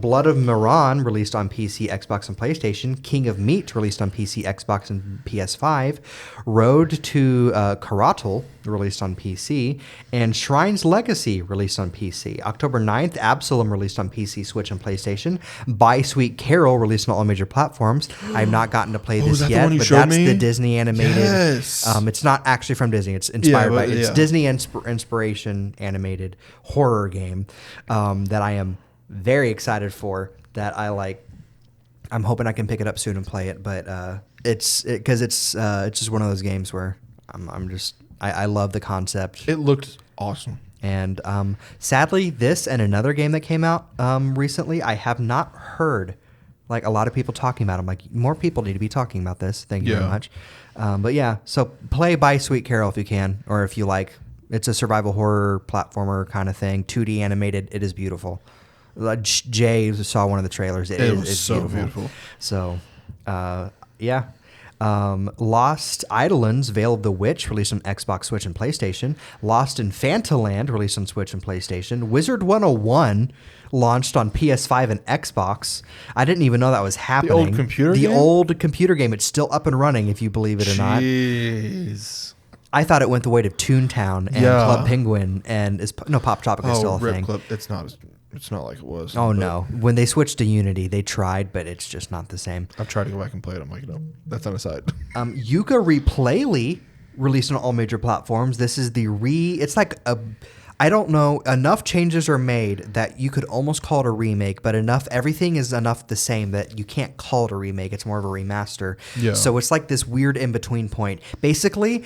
Blood of Miran released on PC, Xbox, and PlayStation. King of Meat released on PC, Xbox, and PS5. Road to Karatal released on PC. And Shrine's Legacy released on PC. October 9th, Absalom released on PC, Switch, and PlayStation. By Sweet Carol released on all major platforms. I have not gotten to play this yet, but that's the Disney animated. Yes. It's not actually from Disney. It's inspired by it's Disney inspiration animated horror game that I am very excited for, that I like. I'm hoping I can pick it up soon and play it, but it's just one of those games where I love the concept. It looked awesome. And sadly, this and another game that came out recently, I have not heard like a lot of people talking about. I'm like, more people need to be talking about this. Thank you very much. But yeah, so play By Sweet Carol if you can, or if you like. It's a survival horror platformer kind of thing, 2D animated. It is beautiful. Jay saw one of the trailers. It is so beautiful. So, yeah. Lost Eidolons, Veil of the Witch, released on Xbox, Switch, and PlayStation. Lost in Fantaland, released on Switch and PlayStation. Wizard 101, launched on PS5 and Xbox. I didn't even know that was happening. The old computer game? The old computer game. It's still up and running, if you believe it or not. Jeez. I thought it went the way to Toontown and Club Penguin and Pop Tropica is still a thing. Clip. It's not like it was. Oh no! When they switched to Unity, they tried, but it's just not the same. I've tried to go back and play it. I'm like, no, that's on the side. Yuka Replayly, released on all major platforms. This is It's like I don't know. Enough changes are made that you could almost call it a remake, but everything is enough the same that you can't call it a remake. It's more of a remaster. Yeah. So it's like this weird in-between point. Basically,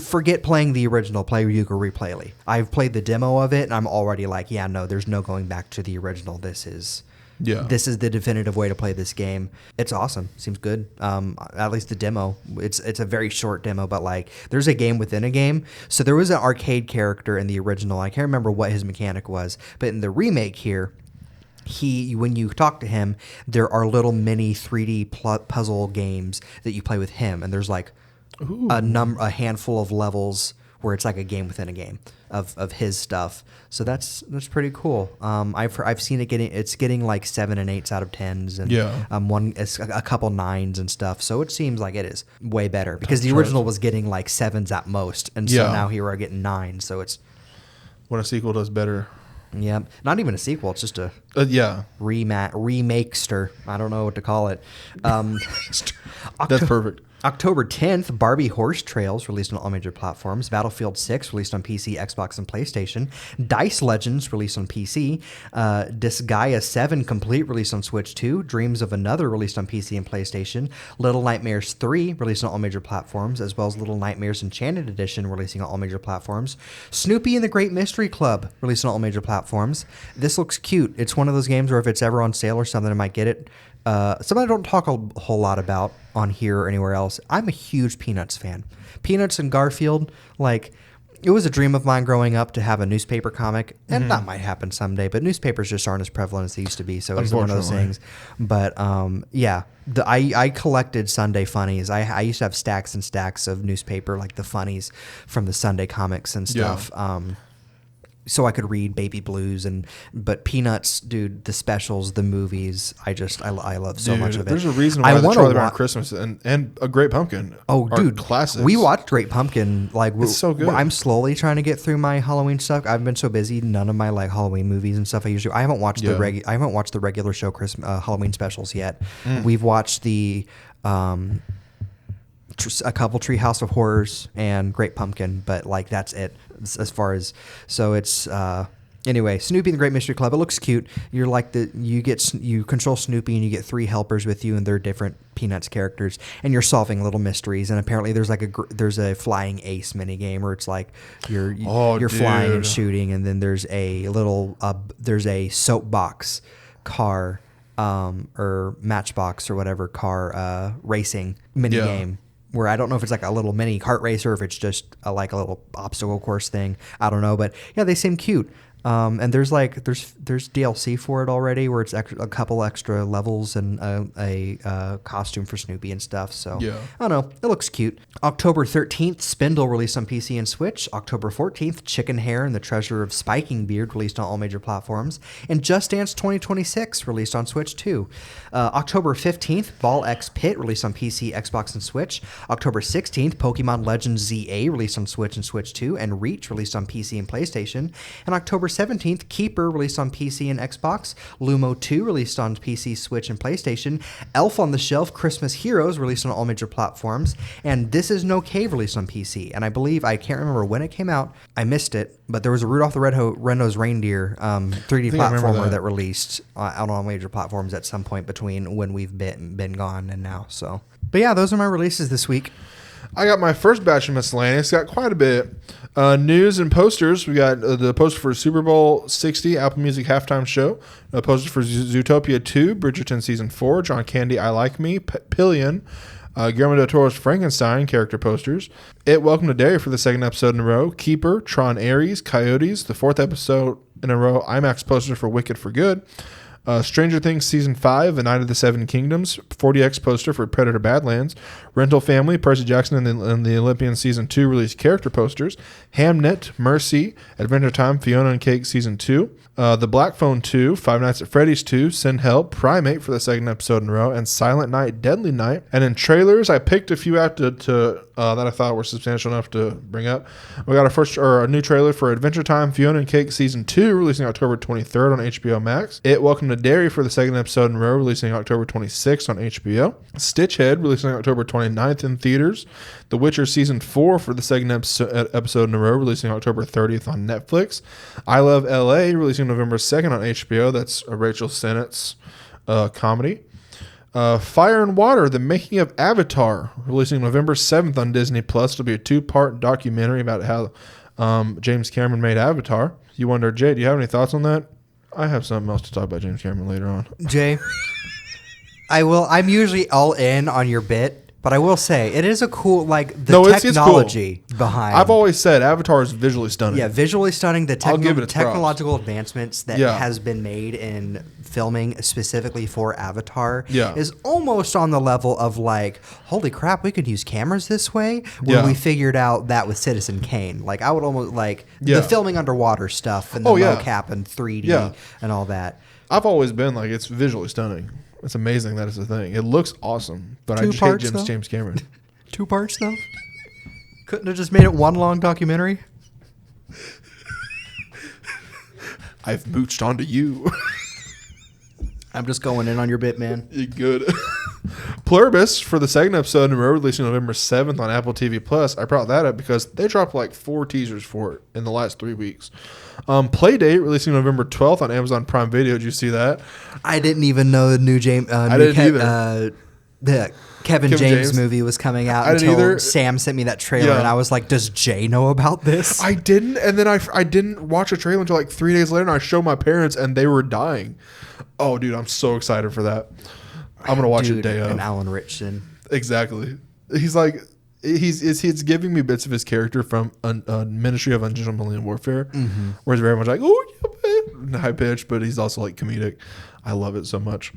forget playing the original. Play Yuka Replayly. I've played the demo of it, and I'm already like, yeah, no, there's no going back to the original. This is the definitive way to play this game. It's awesome. Seems good. At least the demo. It's a very short demo, but like there's a game within a game. So there was an arcade character in the original. I can't remember what his mechanic was, but in the remake here, when you talk to him, there are little mini 3D puzzle games that you play with him, and there's like a handful of levels where it's like a game within a game of his stuff. So that's pretty cool. I've seen it getting like 7 and 8s out of 10s and a couple 9s and stuff. So it seems like it is way better because the original was getting like 7s at most, and so now here we're getting 9s. So it's when a sequel does better. Yeah, not even a sequel. It's just a remakester. I don't know what to call it. That's perfect. October 10th, Barbie Horse Trails, released on all major platforms. Battlefield 6, released on PC, Xbox, and PlayStation. Dice Legends, released on PC. Disgaea 7 Complete, released on Switch 2. Dreams of Another, released on PC and PlayStation. Little Nightmares 3, released on all major platforms, as well as Little Nightmares Enchanted Edition, releasing on all major platforms. Snoopy and the Great Mystery Club, released on all major platforms. This looks cute. It's one of those games where if it's ever on sale or something, I might get it. Something I don't talk a whole lot about on here or anywhere else. I'm a huge Peanuts fan. Peanuts and Garfield, like, it was a dream of mine growing up to have a newspaper comic, and that might happen someday, but newspapers just aren't as prevalent as they used to be, so it's one of those things. But, I collected Sunday funnies. I used to have stacks and stacks of newspaper, like the funnies from the Sunday comics and stuff. So I could read Baby Blues but Peanuts, dude, the specials, the movies, I love so much of it. There's a reason why the Charlie Brown Christmas and A Great Pumpkin are classics. We watched Great Pumpkin. Like, it's so good. I'm slowly trying to get through my Halloween stuff. I've been so busy. None of my like Halloween movies and stuff I haven't watched the regular show Halloween specials yet. We've watched the a couple Treehouse of Horrors and Great Pumpkin, but like that's it as far as. So it's anyway, Snoopy and the Great Mystery Club. It looks cute. You're like you control Snoopy and you get 3 helpers with you, and they're different Peanuts characters, and you're solving little mysteries. And apparently there's like there's a flying ace mini game where it's like you're flying and shooting, and then there's a little there's a soapbox car or matchbox or whatever car racing mini game. Where I don't know if it's like a little mini kart racer or if it's just like a little obstacle course thing. I don't know, but yeah, they seem cute. And there's DLC for it already, where it's a couple extra levels and a costume for Snoopy and stuff. So I don't know, it looks cute. October 13th, Spindle, released on PC and Switch. October 14th, Chicken Hair and the Treasure of Spiking Beard, released on all major platforms. And Just Dance 2026, released on Switch 2. October 15th, Ball X Pit, released on PC, Xbox, and Switch. October 16th, Pokemon Legends ZA, released on Switch and Switch 2. And Reach, released on PC and PlayStation. And October 17th, Keeper, released on PC and Xbox. Lumo 2, released on PC, Switch, and PlayStation. Elf on the Shelf Christmas Heroes, released on all major platforms. And This Is No Cave, released on PC. And I believe, I can't remember when it came out. I missed it, but there was a Rudolph the Red-Nosed Reindeer 3D platformer that released on all major platforms at some point between when we've been gone and now. So, but yeah, those are my releases this week. I got my first batch of miscellaneous. Got quite a bit. News and posters. We got the poster for Super Bowl 60, Apple Music halftime show. A poster for Zootopia 2, Bridgerton Season 4, John Candy, I Like Me, Pillion, Guillermo del Toro's Frankenstein character posters. It Welcome to Derry for the 2nd episode in a row. Keeper, Tron Ares, Coyotes, the 4th episode in a row. IMAX poster for Wicked for Good. Stranger Things Season 5, A Night of the Seven Kingdoms, 40X poster for Predator Badlands, Rental Family, Percy Jackson and the Olympian Season 2 released character posters, Hamnet, Mercy, Adventure Time, Fiona and Cake Season 2, The Black Phone 2, Five Nights at Freddy's 2, Send Help, Primate for the second episode in a row, and Silent Night, Deadly Night. And in trailers, I picked a few out that I thought were substantial enough to bring up. We got a new trailer for Adventure Time, Fiona and Cake Season 2, releasing October 23rd on HBO Max. Welcome to Derry for the second episode in a row, releasing October 26th on HBO. Stitchhead, releasing October 29th in theaters. The Witcher Season 4 for the second episode in a row, releasing October 30th on Netflix. I Love L.A., releasing November 2nd on HBO. That's a Rachel Sennett's comedy. Fire and Water, The Making of Avatar, releasing November 7th on Disney+. It'll be a 2-part documentary about how James Cameron made Avatar. You wonder, Jay, do you have any thoughts on that? I have something else to talk about James Cameron later on. Jay, I'm usually all in on your bit, but I will say it is a cool, technology it's cool. behind. I've always said Avatar is visually stunning. Yeah, visually stunning. The I'll give it its technological advancements that has been made in filming specifically for Avatar is almost on the level of holy crap, we could use cameras this way. When we figured out that with Citizen Kane, I would almost the filming underwater stuff and the mocap and 3D and all that. I've always been it's visually stunning. It's amazing that it's a thing. It looks awesome, but I just hate James Cameron. 2 parts though? Couldn't have just made it one long documentary? I've mooched onto you. I'm just going in on your bit, man. You're good. Pluribus for the second episode in a row, releasing November 7th on Apple TV+. I brought that up because they dropped 4 teasers for it in the last 3 weeks. Playdate, releasing November 12th on Amazon Prime Video. Did you see that? I didn't even know the new I didn't either. The Kevin James movie was coming out until Sam sent me that trailer, and I was like, does Jay know about this? I didn't, and then I didn't watch a trailer until 3 days later, and I showed my parents, and they were dying. Oh, dude, I'm so excited for that. I'm going to watch it day of. And Alan Richson. Exactly. He's he's giving me bits of his character from Ministry of Ungentlemanly Warfare, where he's very much high pitched, but he's also comedic. I love it so much.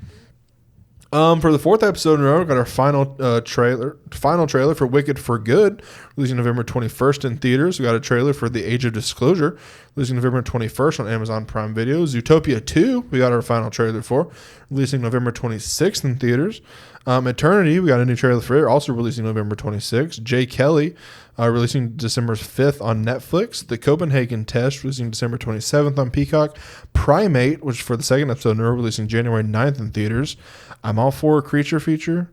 For the 4th episode in a row, we got our final trailer for Wicked for Good, releasing November 21st in theaters. We got a trailer for The Age of Disclosure, releasing November 21st on Amazon Prime Video. Zootopia 2, we got our final trailer for, releasing November 26th in theaters. Eternity, we got a new trailer for it, also releasing November 26th. Jay Kelly, releasing December 5th on Netflix. The Copenhagen Test, releasing December 27th on Peacock. Primate, which for the second episode in a row, releasing January 9th in theaters. I'm all for a creature feature.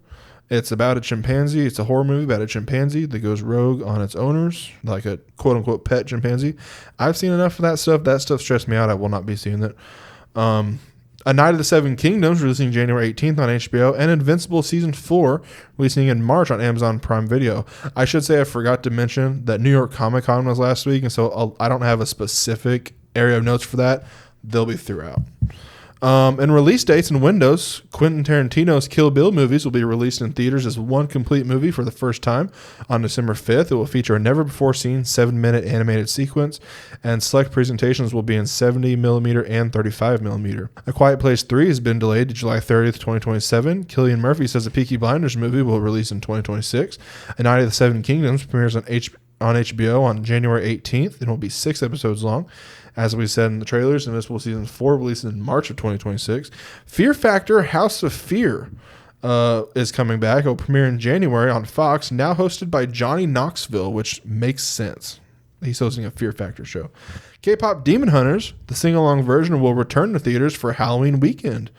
It's about a chimpanzee. It's a horror movie about a chimpanzee that goes rogue on its owners, like a quote-unquote pet chimpanzee. I've seen enough of that stuff. That stuff stressed me out. I will not be seeing that. A Night of the Seven Kingdoms, releasing January 18th on HBO, and Invincible Season 4, releasing in March on Amazon Prime Video. I should say I forgot to mention that New York Comic Con was last week, and so I don't have a specific area of notes for that. They'll be throughout. And release dates and windows, Quentin Tarantino's Kill Bill movies will be released in theaters as one complete movie for the first time on December 5th. It will feature a never-before-seen 7-minute animated sequence, and select presentations will be in 70mm and 35mm. A Quiet Place 3 has been delayed to July 30th, 2027. Cillian Murphy says the Peaky Blinders movie will release in 2026. A Night of the Seven Kingdoms premieres on HBO on January 18th and will be 6 episodes long. As we said in the trailers, Invincible Season 4 released in March of 2026. Fear Factor House of Fear is coming back. It will premiere in January on Fox, now hosted by Johnny Knoxville, which makes sense. He's hosting a Fear Factor show. K-Pop Demon Hunters, the sing-along version, will return to theaters for Halloween weekend.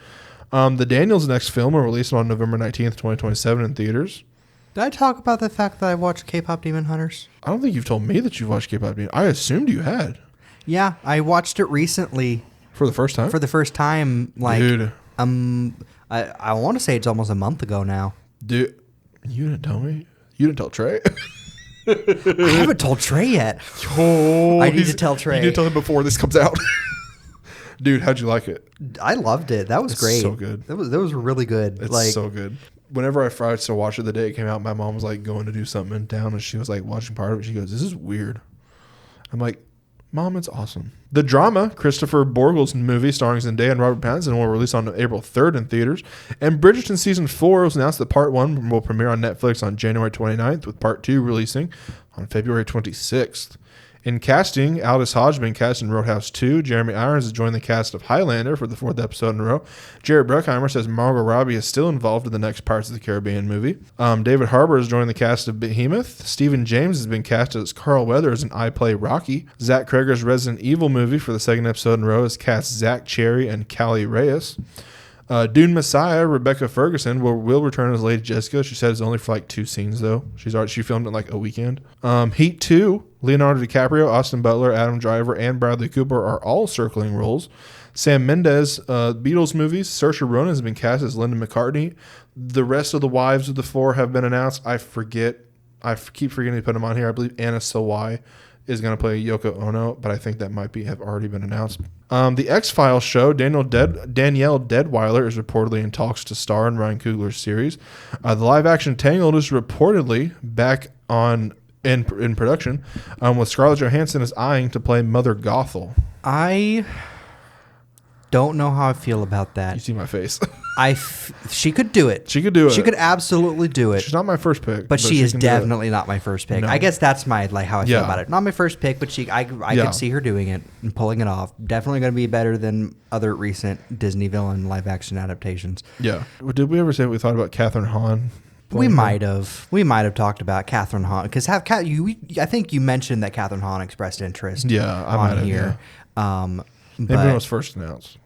The Daniels' next film will release on November 19th, 2027 in theaters. Did I talk about the fact that I watched K-Pop Demon Hunters? I don't think you've told me that you've watched K-Pop Demon. I assumed you had. Yeah, I watched it recently. For the first time? For the first time, Dude. I want to say it's almost a month ago now. Dude, you didn't tell me? You didn't tell Trey? I haven't told Trey yet. Oh, I need to tell Trey. You need to tell him before this comes out. Dude, how'd you like it? I loved it. That was great. So good. That was really good. It's so good. Whenever I tried to watch it the day it came out, my mom was going to do something in town, and she was watching part of it. She goes, "This is weird." I'm like, Mom, it's awesome. The drama, Christopher Borgle's movie starring Zendaya and Robert Pattinson, will release on April 3rd in theaters. And Bridgerton Season 4 was announced that Part 1 will premiere on Netflix on January 29th, with Part 2 releasing on February 26th. In casting, Aldous Hodge has been cast in Roadhouse 2. Jeremy Irons has joined the cast of Highlander for the 4th episode in a row. Jared Bruckheimer says Margot Robbie is still involved in the next Pirates of the Caribbean movie. David Harbour has joined the cast of Behemoth. Stephen James has been cast as Carl Weathers in I Play Rocky. Zach Cregger's Resident Evil movie for the 2nd episode in a row has cast Zach Cherry and Callie Reyes. Dune Messiah, Rebecca Ferguson will return as Lady Jessica. She said it's only for like 2 scenes though. She filmed it in like a weekend. Heat 2, Leonardo DiCaprio, Austin Butler, Adam Driver, and Bradley Cooper are all circling roles. Sam Mendes, Beatles movies, Saoirse Ronan has been cast as Linda McCartney. The rest of the wives of the 4 have been announced. I keep forgetting to put them on here. I believe Anna Sawai is going to play Yoko Ono, but I think that might have already been announced. The X-Files show, Danielle Deadwyler is reportedly in talks to star in Ryan Coogler's series. The live-action Tangled is reportedly back in production, with Scarlett Johansson is eyeing to play Mother Gothel. I don't know how I feel about that. You see my face. She could do it. She could do it. She could absolutely do it. She's not my first pick, but she is definitely not my first pick. No. I guess that's my how I feel about it. Not my first pick, but I could see her doing it and pulling it off. Definitely going to be better than other recent Disney villain live action adaptations. Yeah. Did we ever say what we thought about Catherine Hahn? We might have talked about Catherine Hahn because I think you mentioned that Catherine Hahn expressed interest. Yeah, I might have here. But when it was first announced.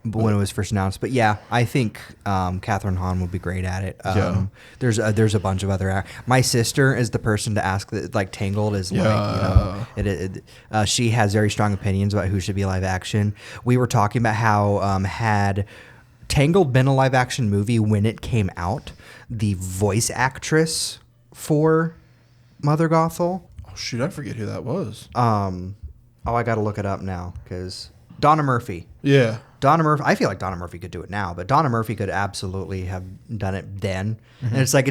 But yeah, I think Catherine Hahn would be great at it. Yeah. There's a bunch of other. My sister is the person to ask that. Like Tangled is she has very strong opinions about who should be live action. We were talking about how had Tangled been a live action movie when it came out, the voice actress for Mother Gothel. Oh shoot, I forget who that was. I got to look it up now because. Donna Murphy. Yeah. Donna Murphy. I feel like Donna Murphy could do it now, but Donna Murphy could absolutely have done it then. Mm-hmm. And it's like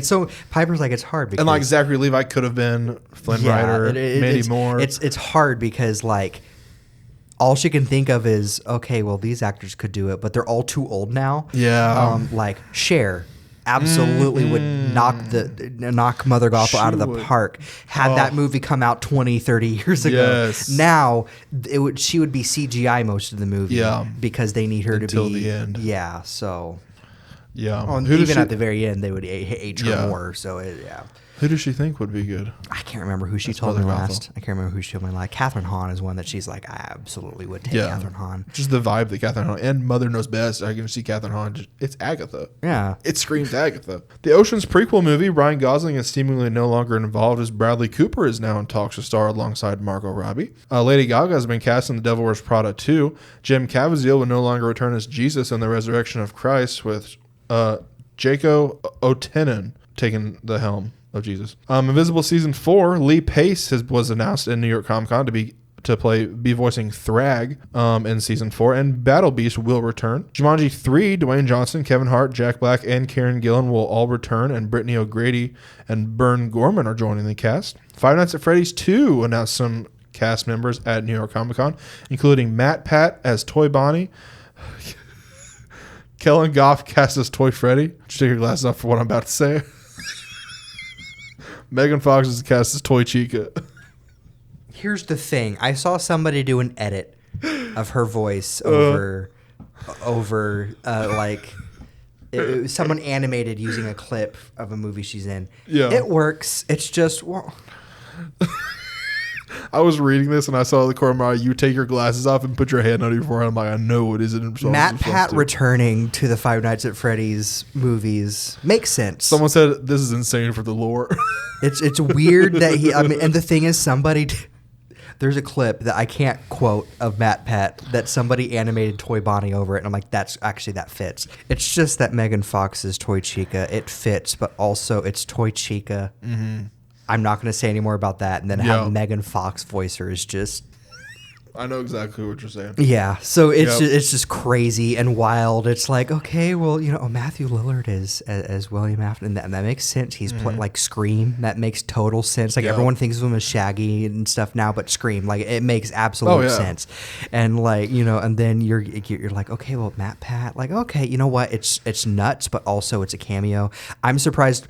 Piper's like it's hard because and like Zachary Levi could have been Flynn Rider, Mandy Moore. It's hard because like all she can think of is okay, well these actors could do it, but they're all too old now. Yeah. Like Cher. Absolutely would knock Mother Gothel out of the park had that movie come out 20, 30 years ago. Yes. Now she would be CGI most of the movie because they need her until to be the end. Yeah, so yeah. Even at the very end they would age her more. So Who does she think would be good? I can't remember who she told me last. I can't remember who she told me last. Catherine Hahn is one that she's like, I absolutely would take Catherine Hahn. Just the vibe that Catherine Hahn and Mother Knows Best. I can see Catherine Hahn. It's Agatha. Yeah. It screams Agatha. The Ocean's prequel movie, Ryan Gosling is seemingly no longer involved as Bradley Cooper is now in talks to star alongside Margot Robbie. Lady Gaga has been cast in The Devil Wears Prada 2. Jim Caviezel will no longer return as Jesus in the Resurrection of Christ with Jaco Otenin taking the helm of Jesus. Invisible Season 4, Lee Pace was announced in New York Comic Con to be voicing Thrag in Season 4, and Battle Beast will return. Jumanji 3, Dwayne Johnson, Kevin Hart, Jack Black, and Karen Gillan will all return, and Brittany O'Grady and Bern Gorman are joining the cast. Five Nights at Freddy's 2 announced some cast members at New York Comic Con, including Matt Pat as Toy Bonnie, Kellen Goff cast as Toy Freddy. Just take your glasses off for what I'm about to say. Megan Fox is cast as Toy Chica. Here's the thing. I saw somebody do an edit of her voice over someone animated using a clip of a movie she's in. Yeah. It works. It's just... Well, I was reading this and I saw the corner of my eye, you take your glasses off and put your hand on your forehead. I'm like, I know it isn't. Matt Pat returning to the Five Nights at Freddy's movies makes sense. Someone said this is insane for the lore. It's weird that and the thing is there's a clip that I can't quote of Matt Pat that somebody animated Toy Bonnie over it, and I'm like, that fits. It's just that Megan Fox's Toy Chica, it fits, but also it's Toy Chica. Mm-hmm. I'm not going to say any more about that, and then have Megan Fox voice her is just... I know exactly what you're saying. Yeah, so it's just crazy and wild. It's like, okay, well, Matthew Lillard is as William Afton, and that makes sense. He's like Scream. That makes total sense. Like everyone thinks of him as Shaggy and stuff now, but Scream, like it makes absolute sense. And like and then you're like, okay, well, Matt Pat, like, okay, you know what? It's nuts, but also it's a cameo. I'm surprised.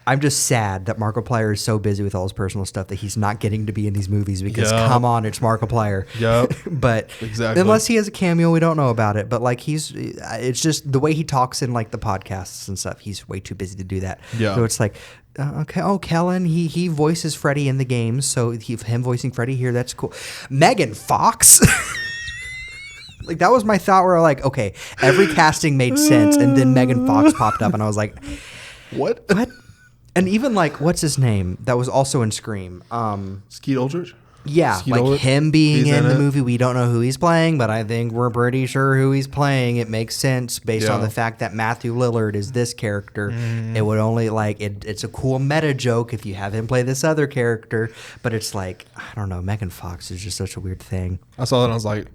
I'm just sad that Markiplier is so busy with all his personal stuff that he's not getting to be in these movies because come on, it's Markiplier. Yep. But exactly. Unless he has a cameo, we don't know about it. But like it's just the way he talks in like the podcasts and stuff. He's way too busy to do that. Yeah. So it's like, okay, Kellen, he voices Freddy in the games, so him voicing Freddy here, that's cool. Megan Fox. Like that was my thought where like, okay, every casting made sense, and then Megan Fox popped up, and I was like, what? And even like, what's his name? That was also in Scream. Skeet Ulrich? Yeah, Skeet like Ulrich? him being He's in the it. movie. We don't know who he's playing, but I think we're pretty sure who he's playing. It makes sense based on the fact that Matthew Lillard is this character. It would only like it's a cool meta joke if you have him play this other character, but it's like, I don't know. Megan Fox is just such a weird thing. I saw that and I was like,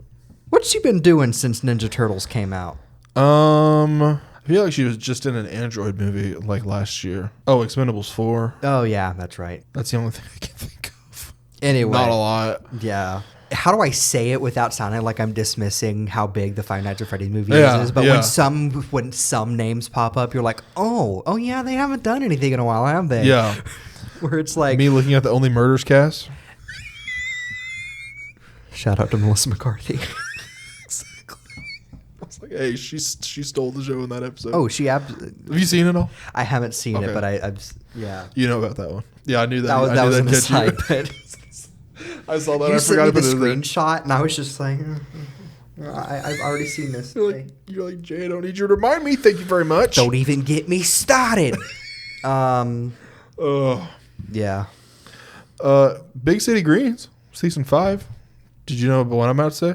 what's she been doing since Ninja Turtles came out? I feel like she was just in an Android movie like last year. Oh, Expendables 4. Oh yeah, that's right. That's the only thing I can think of. Anyway, not a lot. Yeah. How do I say it without sounding like I'm dismissing how big the Five Nights at Freddy's movie is? But when some names pop up, you're like, oh yeah, they haven't done anything in a while, have they? Yeah. Where it's like me looking at the Only Murders cast. Shout out to Melissa McCarthy. Like, hey, she stole the show in that episode. Oh, have you seen it all? I haven't seen it, but I've You know about that one? Yeah, I knew that. That was an aside. I saw that. You I sent forgot me about the it. Screenshot, and I was just like, I've already seen this. You're like, Jay, I don't need you to remind me. Thank you very much. Don't even get me started. Yeah. Big City Greens, season 5. Did you know what I'm about to say?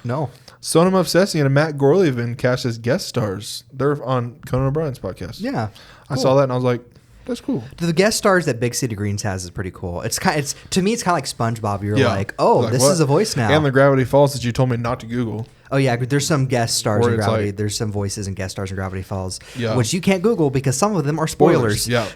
No. Sonam Obsessi and Matt Gorley have been cast as guest stars. They're on Conan O'Brien's podcast. Yeah. I saw that and I was like, that's cool. The guest stars that Big City Greens has is pretty cool. To me, it's kind of like SpongeBob. You're like, oh, this is a voice now. And the Gravity Falls that you told me not to Google. Oh yeah, but there's some guest stars Where in it's Gravity. like- There's some voices and guest stars in Gravity Falls, Yeah. which you can't Google because some of them are spoilers. Yeah.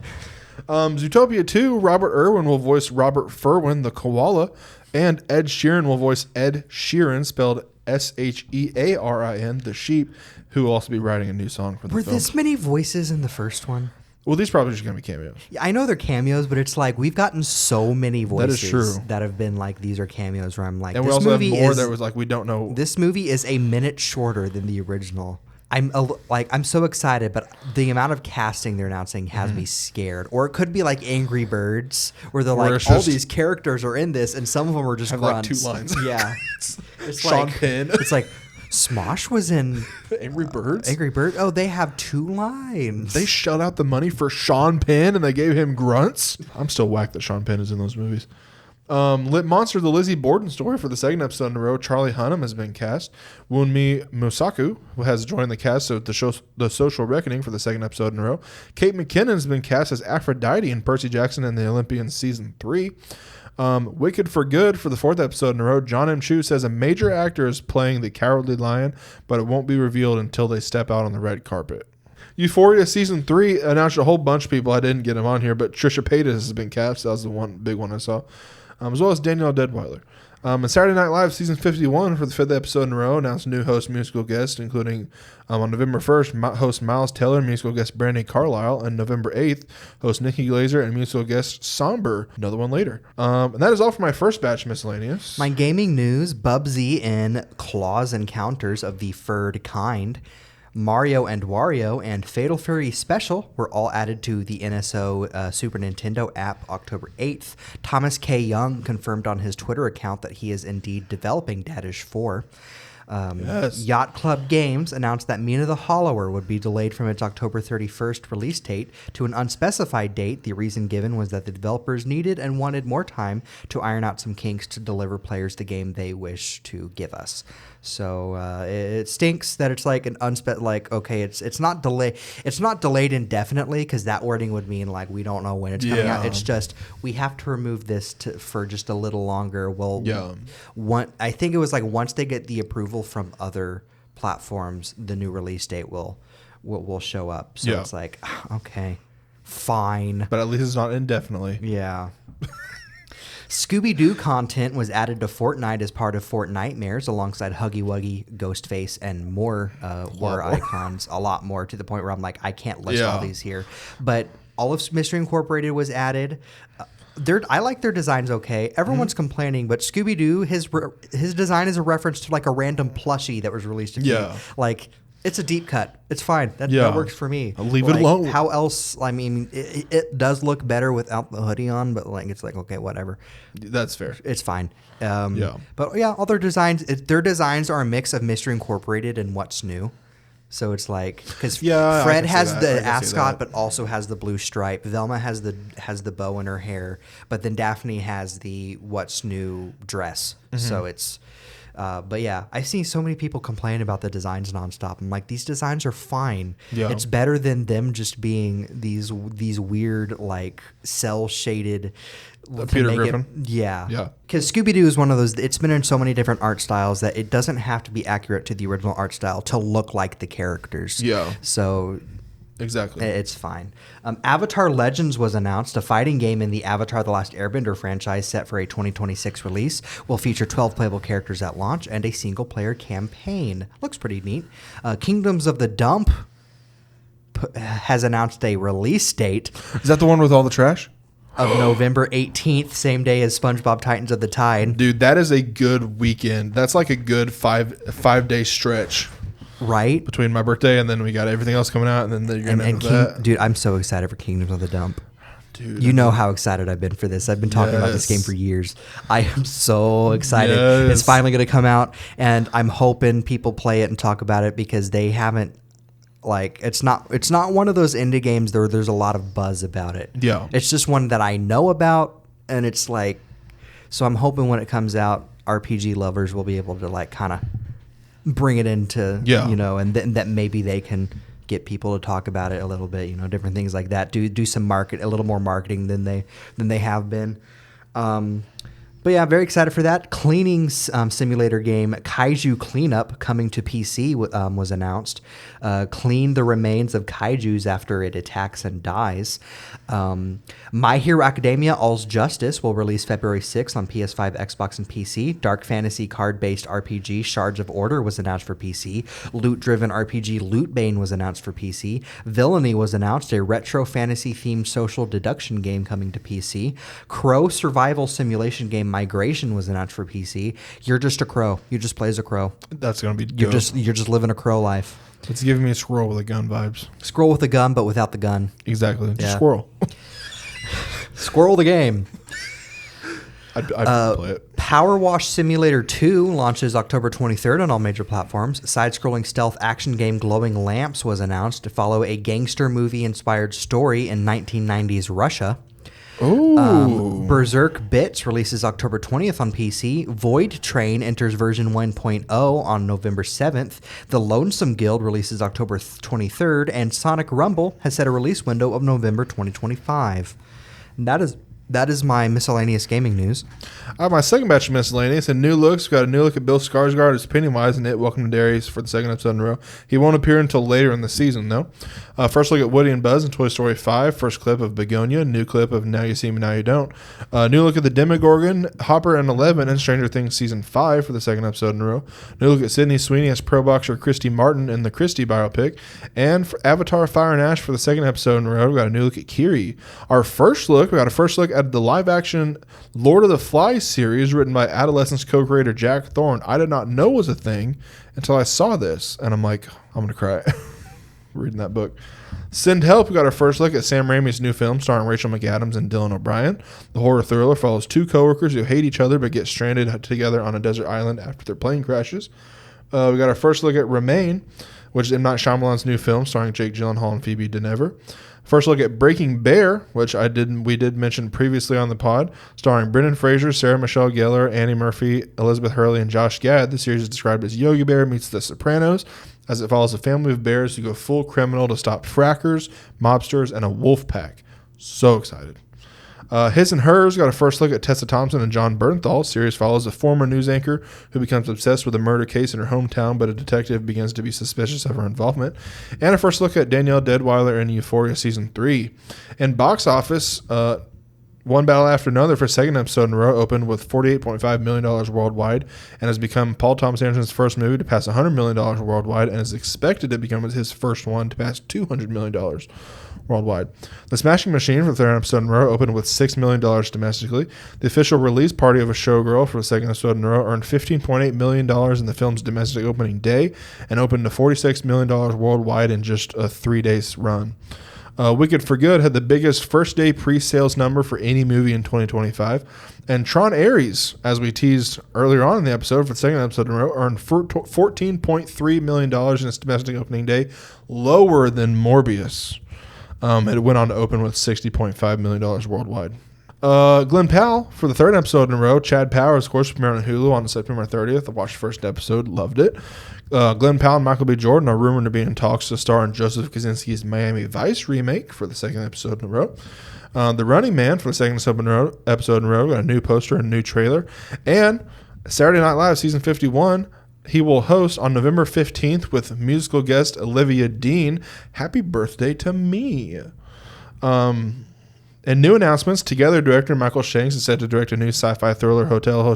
Zootopia 2, Robert Irwin will voice Robert Furwin, the koala, and Ed Sheeran will voice Ed Sheeran, spelled Shearin, the sheep, who will also be writing a new song for the Were film. this many voices in the first one? Well, these probably just going to be cameos. Yeah, I know they're cameos, but it's like we've gotten so many voices That is true. that have been like, these are cameos where I'm like, And we this also have movie more is, that was like, we don't know. this movie is a minute shorter than the original. I'm so excited, but the amount of casting they're announcing has me scared. Or it could be like Angry Birds, where they're like, all these characters are in this, and some of them are just grunts. Like 2 lines. Yeah, it's Sean like, Penn. It's like Smosh was in Angry Birds? Angry Bird. Oh, they have 2 lines. They shut out the money for Sean Penn and they gave him grunts. I'm still whacked that Sean Penn is in those movies. Lit Monster, the Lizzie Borden story for the second episode in a row. Charlie Hunnam has been cast. Wunmi Musaku has joined the cast of the Social Reckoning for the second episode in a row. Kate McKinnon has been cast as Aphrodite in Percy Jackson and the Olympians season 3. Wicked for Good for the 4th episode in a row. John M. Chu says a major actor is playing the Cowardly Lion, but it won't be revealed until they step out on the red carpet. Euphoria season 3 announced a whole bunch of people. I didn't get them on here, but Trisha Paytas has been cast. That was the one big one I saw. As well as Danielle Deadweiler. And Saturday Night Live season 51 for the 5th episode in a row announced new host musical guests, including on November 1st, host Miles Teller, musical guest Brandi Carlile, and November 8th, host Nikki Glazer and musical guest Somber. Another one later. And that is all for my first batch miscellaneous. My gaming news, Bubsy in Claws Encounters of the Furred Kind, Mario and Wario, and Fatal Fury Special were all added to the NSO Super Nintendo app October 8th. Thomas K. Young confirmed on his Twitter account that he is indeed developing Dadish 4. Yes. Yacht Club Games announced that Mina the Hollower would be delayed from its October 31st release date to an unspecified date. The reason given was that the developers needed and wanted more time to iron out some kinks to deliver players the game they wish to give us. So it stinks that it's like an okay, it's not delayed indefinitely, because that wording would mean like we don't know when it's coming out. It's just we have to remove this for just a little longer. I think it was like once they get the approval from other platforms, the new release date will show up. So it's like, okay, fine. But at least it's not indefinitely. Yeah. Scooby-Doo content was added to Fortnite as part of Fortnitemares, alongside Huggy Wuggy, Ghostface, and more horror icons. A lot more, to the point where I'm like, I can't list all these here. But all of Mystery Incorporated was added. I like their designs okay. Everyone's complaining, but Scooby-Doo, his design is a reference to like a random plushie that was released. It's a deep cut. It's fine. That works for me. I'll leave it alone. How else? I mean, it does look better without the hoodie on, but like it's like, okay, whatever. That's fair. It's fine. But yeah, all their designs are a mix of Mystery Incorporated and What's New. So it's like, because Fred has the ascot, but also has the blue stripe. Velma has the bow in her hair, but then Daphne has the What's New dress. So it's. But yeah, I've seen so many people complain about the designs nonstop. I'm like, these designs are fine. Yeah. It's better than them just being these weird like cell shaded. Peter Griffin. Yeah. Because Scooby-Doo is one of those. It's been in so many different art styles that it doesn't have to be accurate to the original art style to look like the characters. Yeah. So. Exactly. It's fine. Avatar Legends was announced. A fighting game in the Avatar: The Last Airbender franchise set for a 2026 release. Will feature 12 playable characters at launch and a single-player campaign. Looks pretty neat. Kingdoms of the Dump has announced a release date. Is that the one with all the trash? Of November 18th, same day as SpongeBob Titans of the Tide. Dude, that is a good weekend. That's like a good five-day stretch. Right? Between my birthday and then we got everything else coming out, and then you're gonna have that. Dude, I'm so excited for Kingdoms of the Dump. Dude, you know how excited I've been for this. I've been talking about this game for years. I am so excited. It's finally going to come out, and I'm hoping people play it and talk about it, because they haven't, like, it's not one of those indie games where there's a lot of buzz about it. Yeah. It's just one that I know about, and it's like, so I'm hoping when it comes out, RPG lovers will be able to like kind of bring it into, and that maybe they can get people to talk about it a little bit, different things like that. Do some a little more marketing than they have been. But yeah, very excited for that. Cleaning simulator game Kaiju Cleanup coming to PC was announced. Clean the remains of kaijus after it attacks and dies. My Hero Academia All's Justice will release February 6th on PS5, Xbox, and PC. Dark fantasy card-based RPG Shards of Order was announced for PC. Loot-driven RPG Lootbane was announced for PC. Villainy was announced, a retro fantasy-themed social deduction game coming to PC. Crow survival simulation game Migration was announced for PC. You're just a crow. You just play as a crow. That's gonna be good. You're just living a crow life. It's giving me a Squirrel with a gun vibes. Squirrel with a gun, but without the gun. Exactly. Just Squirrel. Squirrel the game. I'd play it. Power Wash Simulator 2 launches October 23rd on all major platforms. Side-scrolling stealth action game Glowing Lamps was announced to follow a gangster movie-inspired story in 1990s Russia. Berserk Bits releases October 20th on PC. Void Train enters version 1.0 on November 7th. The Lonesome Guild releases October 23rd. And Sonic Rumble has set a release window of November 2025. And that is my miscellaneous gaming news. I have my second batch of miscellaneous and new looks. We've got a new look at Bill Skarsgård as Pennywise in It, Welcome to Darius for the second episode in a row. He won't appear until later in the season, though. First look at Woody and Buzz in Toy Story 5. First clip of Begonia. New clip of Now You See Me, Now You Don't. New look at the Demogorgon, Hopper, and Eleven in Stranger Things Season 5 for the second episode in a row. New look at Sydney Sweeney as pro boxer Christy Martin in the Christy biopic. And for Avatar Fire and Ash for the second episode in a row, we got a new look at Kiri. We got a first look at the live-action Lord of the Flies series written by Adolescence co-creator Jack Thorne. I did not know was a thing until I saw this, and I'm like, I'm going to cry reading that book. Send Help. We got our first look at Sam Raimi's new film starring Rachel McAdams and Dylan O'Brien. The horror thriller follows two coworkers who hate each other but get stranded together on a desert island after their plane crashes. We got our first look at Remain, which is M. Night Shyamalan's new film starring Jake Gyllenhaal and Phoebe Denever. First look at Breaking Bear, which we did mention previously on the pod, starring Brendan Fraser, Sarah Michelle Gellar, Annie Murphy, Elizabeth Hurley, and Josh Gad. The series is described as Yogi Bear meets The Sopranos, as it follows a family of bears who go full criminal to stop frackers, mobsters, and a wolf pack. So excited. His and Hers got a first look at Tessa Thompson and John Bernthal. The series follows a former news anchor who becomes obsessed with a murder case in her hometown, but a detective begins to be suspicious of her involvement. And a first look at Danielle Deadwyler in Euphoria Season 3. In box office, One Battle After Another for second episode in a row opened with $48.5 million worldwide and has become Paul Thomas Anderson's first movie to pass $100 million worldwide and is expected to become his first one to pass $200 million worldwide. The Smashing Machine for the third episode in a row opened with $6 million domestically. The official release party of a Showgirl for the second episode in a row earned $15.8 million in the film's domestic opening day and opened to $46 million worldwide in just a 3-day run. Wicked for Good had the biggest first-day pre-sales number for any movie in 2025. And Tron Ares, as we teased earlier on in the episode for the second episode in a row, earned $14.3 million in its domestic opening day, lower than Morbius. It went on to open with $60.5 million worldwide. Glenn Powell, for the third episode in a row, Chad Powers, of course, premiered on Hulu on September 30th. I watched the first episode, loved it. Glenn Powell and Michael B. Jordan are rumored to be in talks to star in Joseph Kosinski's Miami Vice remake for the second episode in a row. The Running Man for the second episode in a row got a new poster and a new trailer. And Saturday Night Live Season 51, he will host on November 15th with musical guest Olivia Dean. Happy birthday to me. In new announcements, Together director Michael Shanks is set to direct a new sci-fi thriller, Hotel, for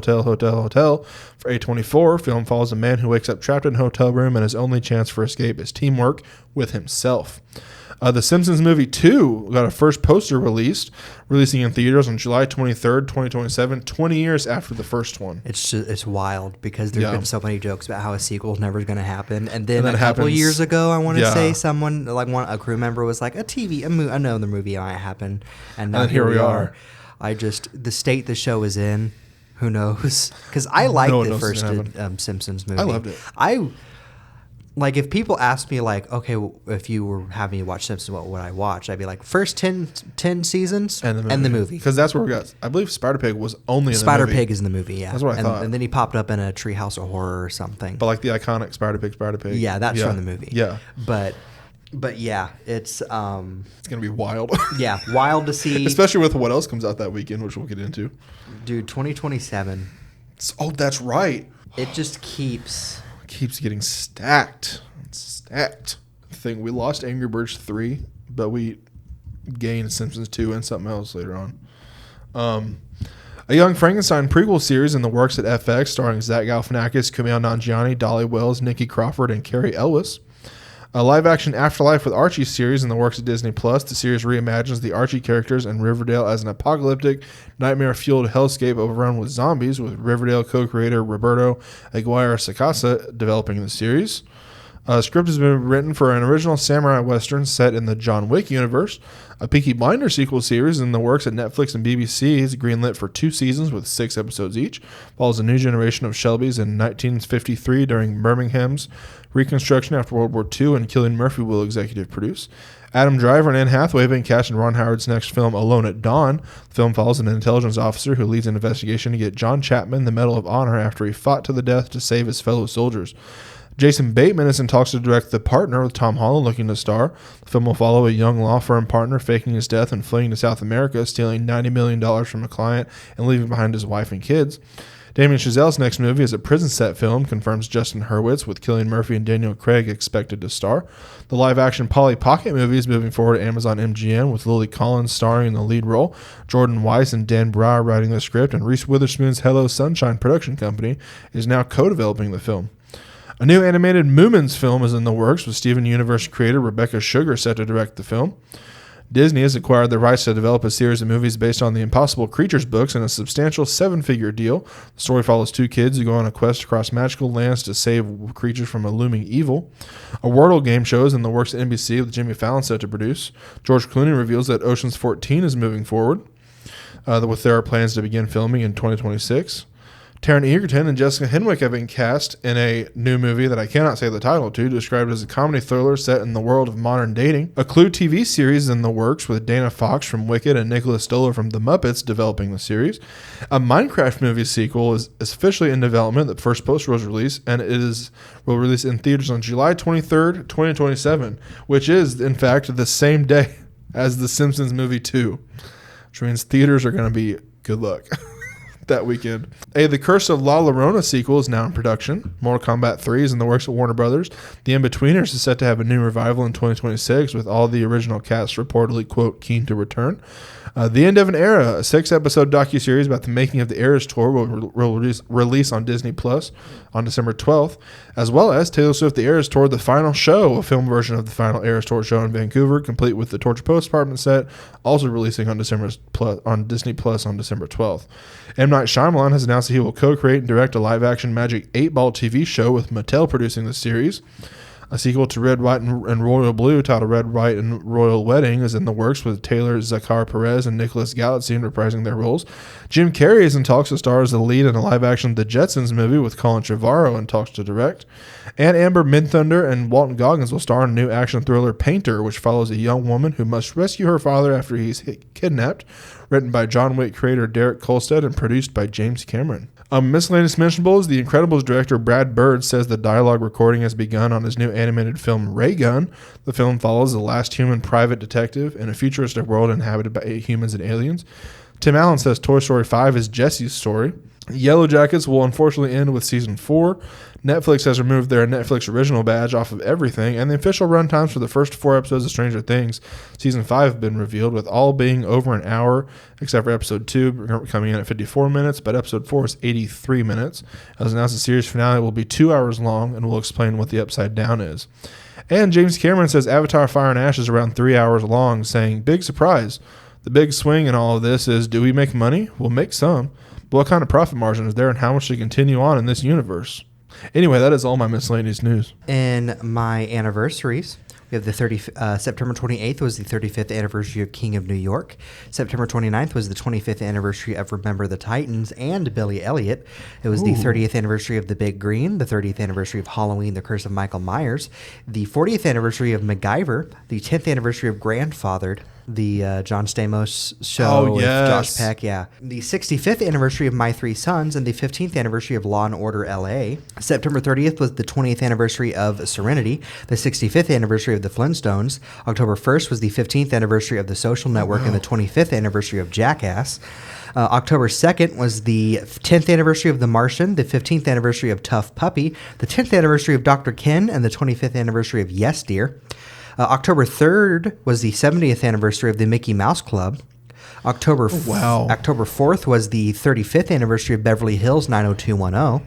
A24. Film follows a man who wakes up trapped in a hotel room and his only chance for escape is teamwork with himself. The Simpsons Movie 2 got a first poster releasing in theaters on July 23rd, 2027, 20 years after the first one. It's wild because there's been so many jokes about how a sequel is never going to happen. And then a couple years ago, I want to say someone, a crew member was like, another movie might happen. And now here we are. The state the show is in, who knows? Because I liked the first Simpsons movie. I loved it. If people ask me, okay, if you were having me watch Simpsons, what would I watch? I'd be like, first 10 seasons and the movie. Because that's where we got, I believe Spider-Pig was only in the movie. Spider-Pig is in the movie, yeah. That's what I thought. And then he popped up in a Treehouse of Horror or something. But the iconic Spider-Pig. Yeah, that's from the movie. Yeah. But yeah, it's going to be wild. Yeah, wild to see. Especially with what else comes out that weekend, which we'll get into. Dude, 2027. Oh, that's right. It just keeps getting stacked. Thing we lost Angry Birds 3, but we gained Simpsons 2 and something else later on. A Young Frankenstein prequel series in the works at FX starring Zach Galifianakis, Kumail Nanjiani, Dolly Wells, Nikki Crawford, and Carrie Ellis. A live-action Afterlife with Archie series in the works at Disney+. The series reimagines the Archie characters and Riverdale as an apocalyptic, nightmare-fueled hellscape overrun with zombies, with Riverdale co-creator Roberto Aguirre-Sacasa developing the series. A script has been written for an original samurai western set in the John Wick universe. A Peaky Blinders sequel series in the works at Netflix and BBC is greenlit for 2 seasons with 6 episodes each. Follows a new generation of Shelbys in 1953 during Birmingham's reconstruction after World War II, and Cillian Murphy will executive produce. Adam Driver and Anne Hathaway have been cast in Ron Howard's next film, Alone at Dawn. The film follows an intelligence officer who leads an investigation to get John Chapman the Medal of Honor after he fought to the death to save his fellow soldiers. Jason Bateman is in talks to direct The Partner with Tom Holland looking to star. The film will follow a young law firm partner faking his death and fleeing to South America, stealing $90 million from a client and leaving behind his wife and kids. Damien Chazelle's next movie is a prison set film, confirms Justin Hurwitz, with Cillian Murphy and Daniel Craig expected to star. The live-action Polly Pocket movie is moving forward at Amazon MGM, with Lily Collins starring in the lead role, Jordan Weiss and Dan Brower writing the script, and Reese Witherspoon's Hello Sunshine production company is now co-developing the film. A new animated Moomins film is in the works, with Steven Universe creator Rebecca Sugar set to direct the film. Disney has acquired the rights to develop a series of movies based on the Impossible Creatures books in a substantial 7-figure deal. The story follows 2 kids who go on a quest across magical lands to save creatures from a looming evil. A Wordle game show is in the works at NBC, with Jimmy Fallon set to produce. George Clooney reveals that Ocean's 14 is moving forward, with their plans to begin filming in 2026. Taron Egerton and Jessica Henwick have been cast in a new movie that I cannot say the title to, described as a comedy thriller set in the world of modern dating. A Clue TV series is in the works with Dana Fox from Wicked and Nicholas Stoller from The Muppets developing the series. A Minecraft movie sequel is officially in development. The first poster was released, and will release in theaters on July 23rd, 2027, which is, in fact, the same day as The Simpsons movie 2, which means theaters are going to be good luck. That weekend. The Curse of La Llorona sequel is now in production. Mortal Kombat 3 is in the works of Warner Brothers. The In-Betweeners is set to have a new revival in 2026 with all the original cast reportedly, quote, keen to return. The End of an Era, a 6-episode docuseries about the making of the Eras Tour, will release on Disney Plus on December 12th, as well as Taylor Swift The Eras Tour, The Final Show, a film version of the final Eras Tour show in Vancouver, complete with the Torture Post Department set, also releasing on Disney Plus on December 12th. M. Night Shyamalan has announced that he will co-create and direct a live-action Magic 8-Ball TV show with Mattel producing the series. A sequel to Red, White, and Royal Blue titled Red, White, and Royal Wedding is in the works with Taylor Zakhar Perez and Nicholas Galitzine reprising their roles. Jim Carrey is in talks to star as the lead in a live-action The Jetsons movie with Colin Trevorrow in talks to direct. And Amber Midthunder and Walton Goggins will star in a new action thriller Painter, which follows a young woman who must rescue her father after he's kidnapped, written by John Wick creator Derek Kolstad and produced by James Cameron. Miscellaneous mentionables, The Incredibles director Brad Bird says the dialogue recording has begun on his new animated film Ray Gun. The film follows the last human private detective in a futuristic world inhabited by humans and aliens. Tim Allen says Toy Story 5 is Jesse's story. Yellow Jackets will unfortunately end with season 4. Netflix has removed their Netflix original badge off of everything, and the official runtimes for the first 4 episodes of Stranger Things season 5 have been revealed, with all being over an hour, except for episode 2 coming in at 54 minutes, but episode 4 is 83 minutes. As announced, the series finale will be 2 hours long, and will explain what the Upside Down is. And James Cameron says Avatar Fire and Ash is around 3 hours long, saying, big surprise. The big swing in all of this is, do we make money? We'll make some. But what kind of profit margin is there, and how much to continue on in this universe? Anyway, that is all my miscellaneous news. In my anniversaries, we have September 28th was the 35th anniversary of King of New York. September 29th was the 25th anniversary of Remember the Titans and Billy Elliot. It was the 30th anniversary of The Big Green, the 30th anniversary of Halloween, The Curse of Michael Myers, the 40th anniversary of MacGyver, the 10th anniversary of Grandfathered, the John Stamos show with Josh Peck, the 65th anniversary of My Three Sons, and the 15th anniversary of Law & Order L.A. September 30th was the 20th anniversary of Serenity, the 65th anniversary of The Flintstones. October 1st was the 15th anniversary of The Social Network and the 25th anniversary of Jackass. October 2nd was the 10th anniversary of The Martian, the 15th anniversary of Tough Puppy, the 10th anniversary of Dr. Ken, and the 25th anniversary of Yes Dear. October 3rd was the 70th anniversary of the Mickey Mouse Club. October 4th was the 35th anniversary of Beverly Hills 90210.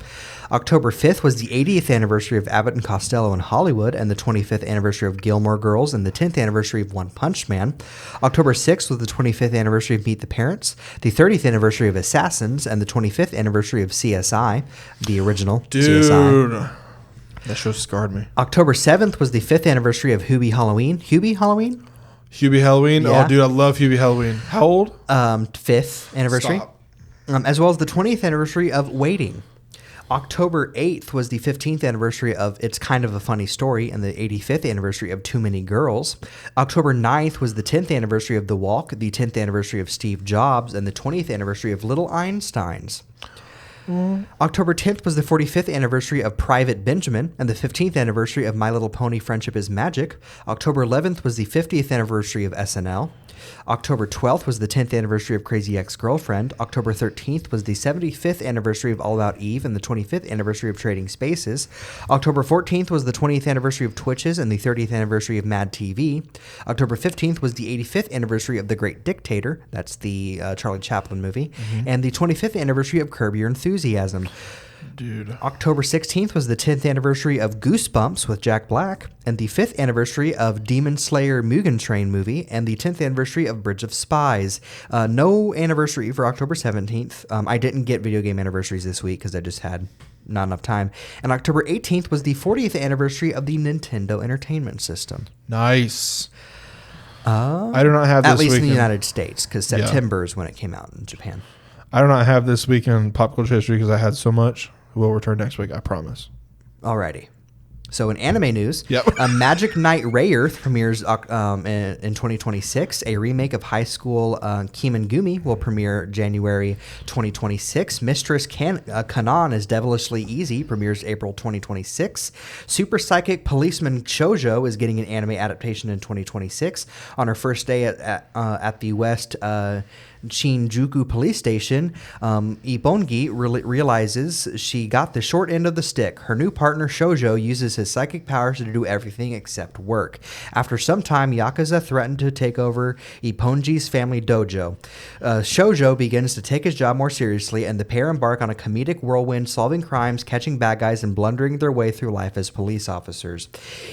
October 5th was the 80th anniversary of Abbott and Costello in Hollywood, and the 25th anniversary of Gilmore Girls, and the 10th anniversary of One Punch Man. October 6th was the 25th anniversary of Meet the Parents, the 30th anniversary of Assassins, and the 25th anniversary of CSI, the original CSI. That show scarred me. October 7th was the 5th anniversary of Hubie Halloween. Hubie Halloween? Hubie Halloween? Yeah. Oh, dude, I love Hubie Halloween. How old? 5th anniversary. As well as the 20th anniversary of Waiting. October 8th was the 15th anniversary of It's Kind of a Funny Story and the 85th anniversary of Too Many Girls. October 9th was the 10th anniversary of The Walk, the 10th anniversary of Steve Jobs, and the 20th anniversary of Little Einsteins. October 10th was the 45th anniversary of Private Benjamin and the 15th anniversary of My Little Pony Friendship is Magic. October 11th was the 50th anniversary of SNL. October 12th was the 10th anniversary of Crazy Ex-Girlfriend. October 13th was the 75th anniversary of All About Eve and the 25th anniversary of Trading Spaces. October 14th was the 20th anniversary of Twitches and the 30th anniversary of Mad TV. October 15th was the 85th anniversary of The Great Dictator. That's the Charlie Chaplin movie. And the 25th anniversary of Curb Your Enthusiasm. Dude. October 16th was the 10th anniversary of Goosebumps with Jack Black, and the 5th anniversary of Demon Slayer Mugen Train movie, and the 10th anniversary of Bridge of Spies. No anniversary for October 17th. I didn't get video game anniversaries this week because I just had not enough time. And October 18th was the 40th anniversary of the Nintendo Entertainment System. Nice. I do not have this at least weekend. in the United States, because September is when it came out in Japan. I do not have this week in pop culture history because I had so much. We'll return next week, I promise. Alrighty. So in anime news, Yep. Magic Knight Rayearth premieres in 2026. A remake of High School Kimengumi will premiere January 2026. Mistress Kanon is Devilishly Easy premieres April 2026. Super Psychic Policeman Shoujo is getting an anime adaptation in 2026. On her first day at the West Shinjuku police station, Ipongi realizes she got the short end of the stick. Her new partner Shoujo uses his psychic powers to do everything except work. After some time, Yakuza threaten to take over Ipongi's family dojo. Shoujo begins to take his job more seriously, and the pair embark on a comedic whirlwind, solving crimes, catching bad guys, and blundering their way through life as police officers.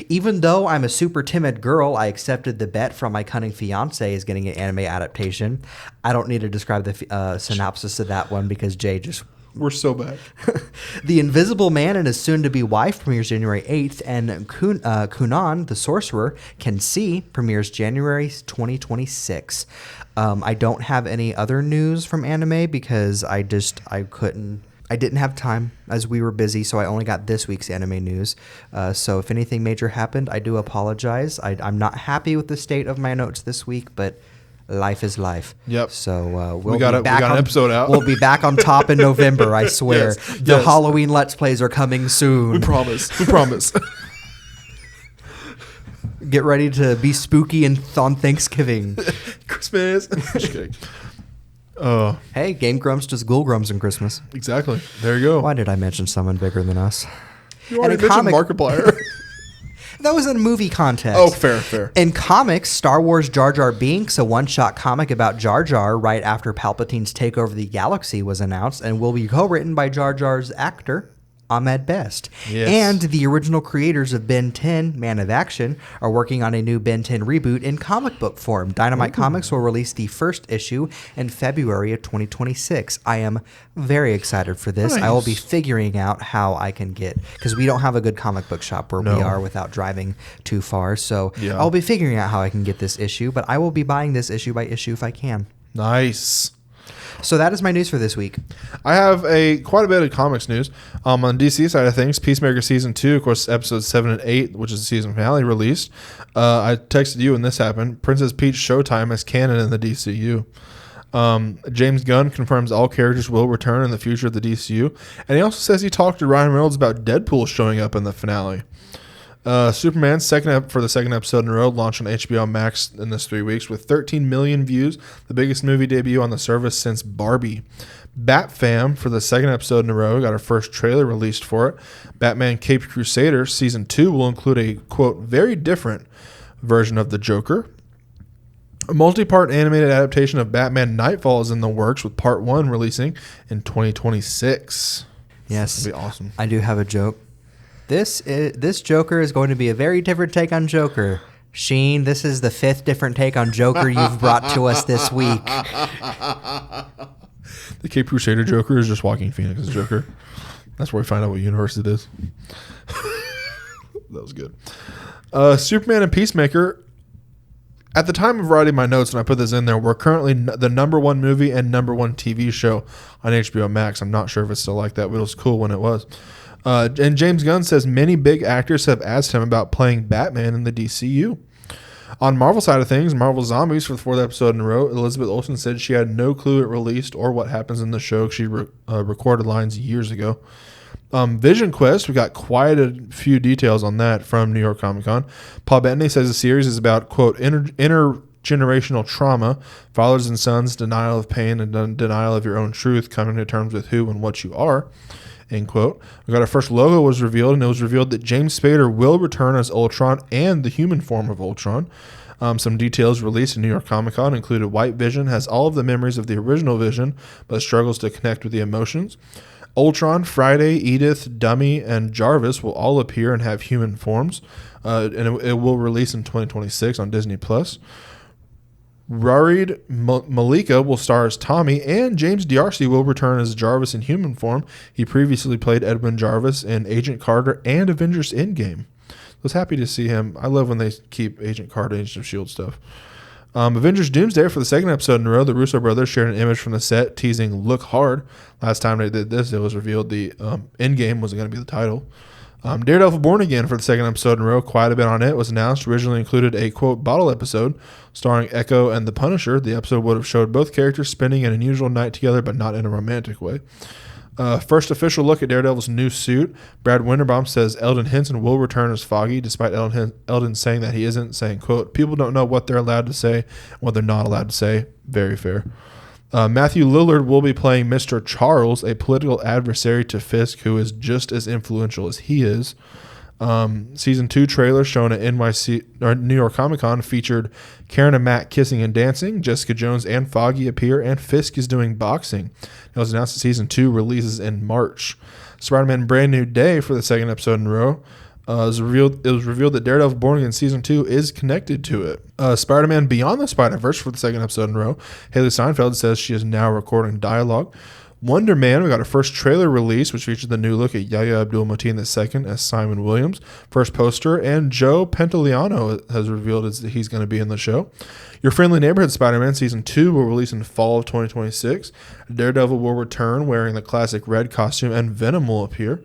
Even though I'm a super timid girl, I accepted the bet from my cunning fiance is getting an anime adaptation. I don't need to describe the synopsis of that one because Jay just... We're so bad. The Invisible Man and his soon-to-be wife premieres January 8th, and Kunan, the Sorcerer, Can See premieres January 2026. I don't have any other news from anime because I didn't have time as we were busy, so I only got this week's anime news. So if anything major happened, I do apologize. I'm not happy with the state of my notes this week, but life is life. Yep. So we got an episode out. We'll be back on top in November, I swear. Yes, The Halloween Let's Plays are coming soon. We promise. We promise. Get ready to be spooky on Thanksgiving. Christmas. Just kidding. Hey, Game Grumps does Ghoul Grumps in Christmas. Exactly. There you go. Why did I mention someone bigger than us? You already mentioned Markiplier. That was in a movie context. Oh, fair. In comics, Star Wars Jar Jar Binks, a one-shot comic about Jar Jar right after Palpatine's takeover of the galaxy, was announced and will be co-written by Jar Jar's actor, Ahmed Best. Yes. And the original creators of Ben 10, Man of Action, are working on a new Ben 10 reboot in comic book form. Dynamite Comics will release the first issue in February of 2026. I am very excited for this. Nice. I will be figuring out how I can get, because we don't have a good comic book shop where we are without driving too far. So I'll be figuring out how I can get this issue, but I will be buying this issue by issue if I can. Nice. So that is my news for this week. I have quite a bit of comics news. On DC side of things, Peacemaker Season 2, of course, episodes 7 and 8, which is the season finale, released. I texted you when this happened. Princess Peach Showtime as canon in the DCU. James Gunn confirms all characters will return in the future of the DCU. And he also says he talked to Ryan Reynolds about Deadpool showing up in the finale. Superman for the second episode in a row launched on HBO Max in this 3 weeks with 13 million views, the biggest movie debut on the service since Barbie. Batfam for the second episode in a row got our first trailer released for it. Batman Caped Crusader Season 2 will include a, quote, very different version of the Joker. A multi-part animated adaptation of Batman Nightfall is in the works, with Part 1 releasing in 2026. Yes. That'd be awesome. I do have a joke. This Joker is going to be a very different take on Joker. Sheen, this is the 5th different take on Joker you've brought to us this week. The Cape Crusader Joker is just Joaquin Phoenix's Joker. That's where we find out what universe it is. That was good. Superman and Peacemaker. At the time of writing my notes, and I put this in there, we're currently the #1 movie and #1 TV show on HBO Max. I'm not sure if it's still like that, but it was cool when it was. And James Gunn says many big actors have asked him about playing Batman in the DCU. On Marvel side of things, Marvel Zombies for the 4th episode in a row, Elizabeth Olsen said she had no clue it released or what happens in the show. She recorded lines years ago. Vision Quest, we got quite a few details on that from New York Comic Con. Paul Bettany says the series is about, quote, intergenerational trauma, fathers and sons, denial of pain, and denial of your own truth, coming to terms with who and what you are. End quote. We got our first logo was revealed, and it was revealed that James Spader will return as Ultron and the human form of Ultron. Some details released in New York Comic Con included White Vision has all of the memories of the original Vision, but struggles to connect with the emotions. Ultron, Friday, Edith, Dummy, and Jarvis will all appear and have human forms, and it will release in 2026 on Disney+. Rarid Malika will star as Tommy, and James D'Arcy will return as Jarvis in human form. He previously played Edwin Jarvis in Agent Carter and Avengers Endgame. I was happy to see him. I love when they keep Agent Carter, Agents of S.H.I.E.L.D. stuff. Avengers Doomsday, for the second episode in a row, the Russo brothers shared an image from the set teasing "Look Hard." Last time they did this, it was revealed the Endgame was going to be the title. Daredevil Born Again, for the second episode in a row, quite a bit on it, was announced. Originally included a, quote, bottle episode starring Echo and the Punisher. The episode would have showed both characters spending an unusual night together, but not in a romantic way. First official look at Daredevil's new suit. Brad Winterbaum says Eldon Henson will return as Foggy, despite Eldon saying that he isn't, saying, quote, people don't know what they're allowed to say and what they're not allowed to say. Very fair. Matthew Lillard will be playing Mr. Charles, a political adversary to Fisk, who is just as influential as he is. Season 2 trailer shown at New York Comic Con featured Karen and Matt kissing and dancing. Jessica Jones and Foggy appear, and Fisk is doing boxing. It was announced that Season 2 releases in March. Spider-Man Brand New Day, for the second episode in a row, it was revealed that Daredevil Born Again Season 2 is connected to it. Spider-Man Beyond the Spider-Verse, for the second episode in a row, Haley Steinfeld says she is now recording dialogue. Wonder Man, we got our first trailer release, which featured the new look at Yahya Abdul-Mateen II as Simon Williams. First poster, and Joe Pantoliano has revealed that he's going to be in the show. Your Friendly Neighborhood Spider-Man Season 2 will release in fall of 2026. Daredevil will return wearing the classic red costume, and Venom will appear.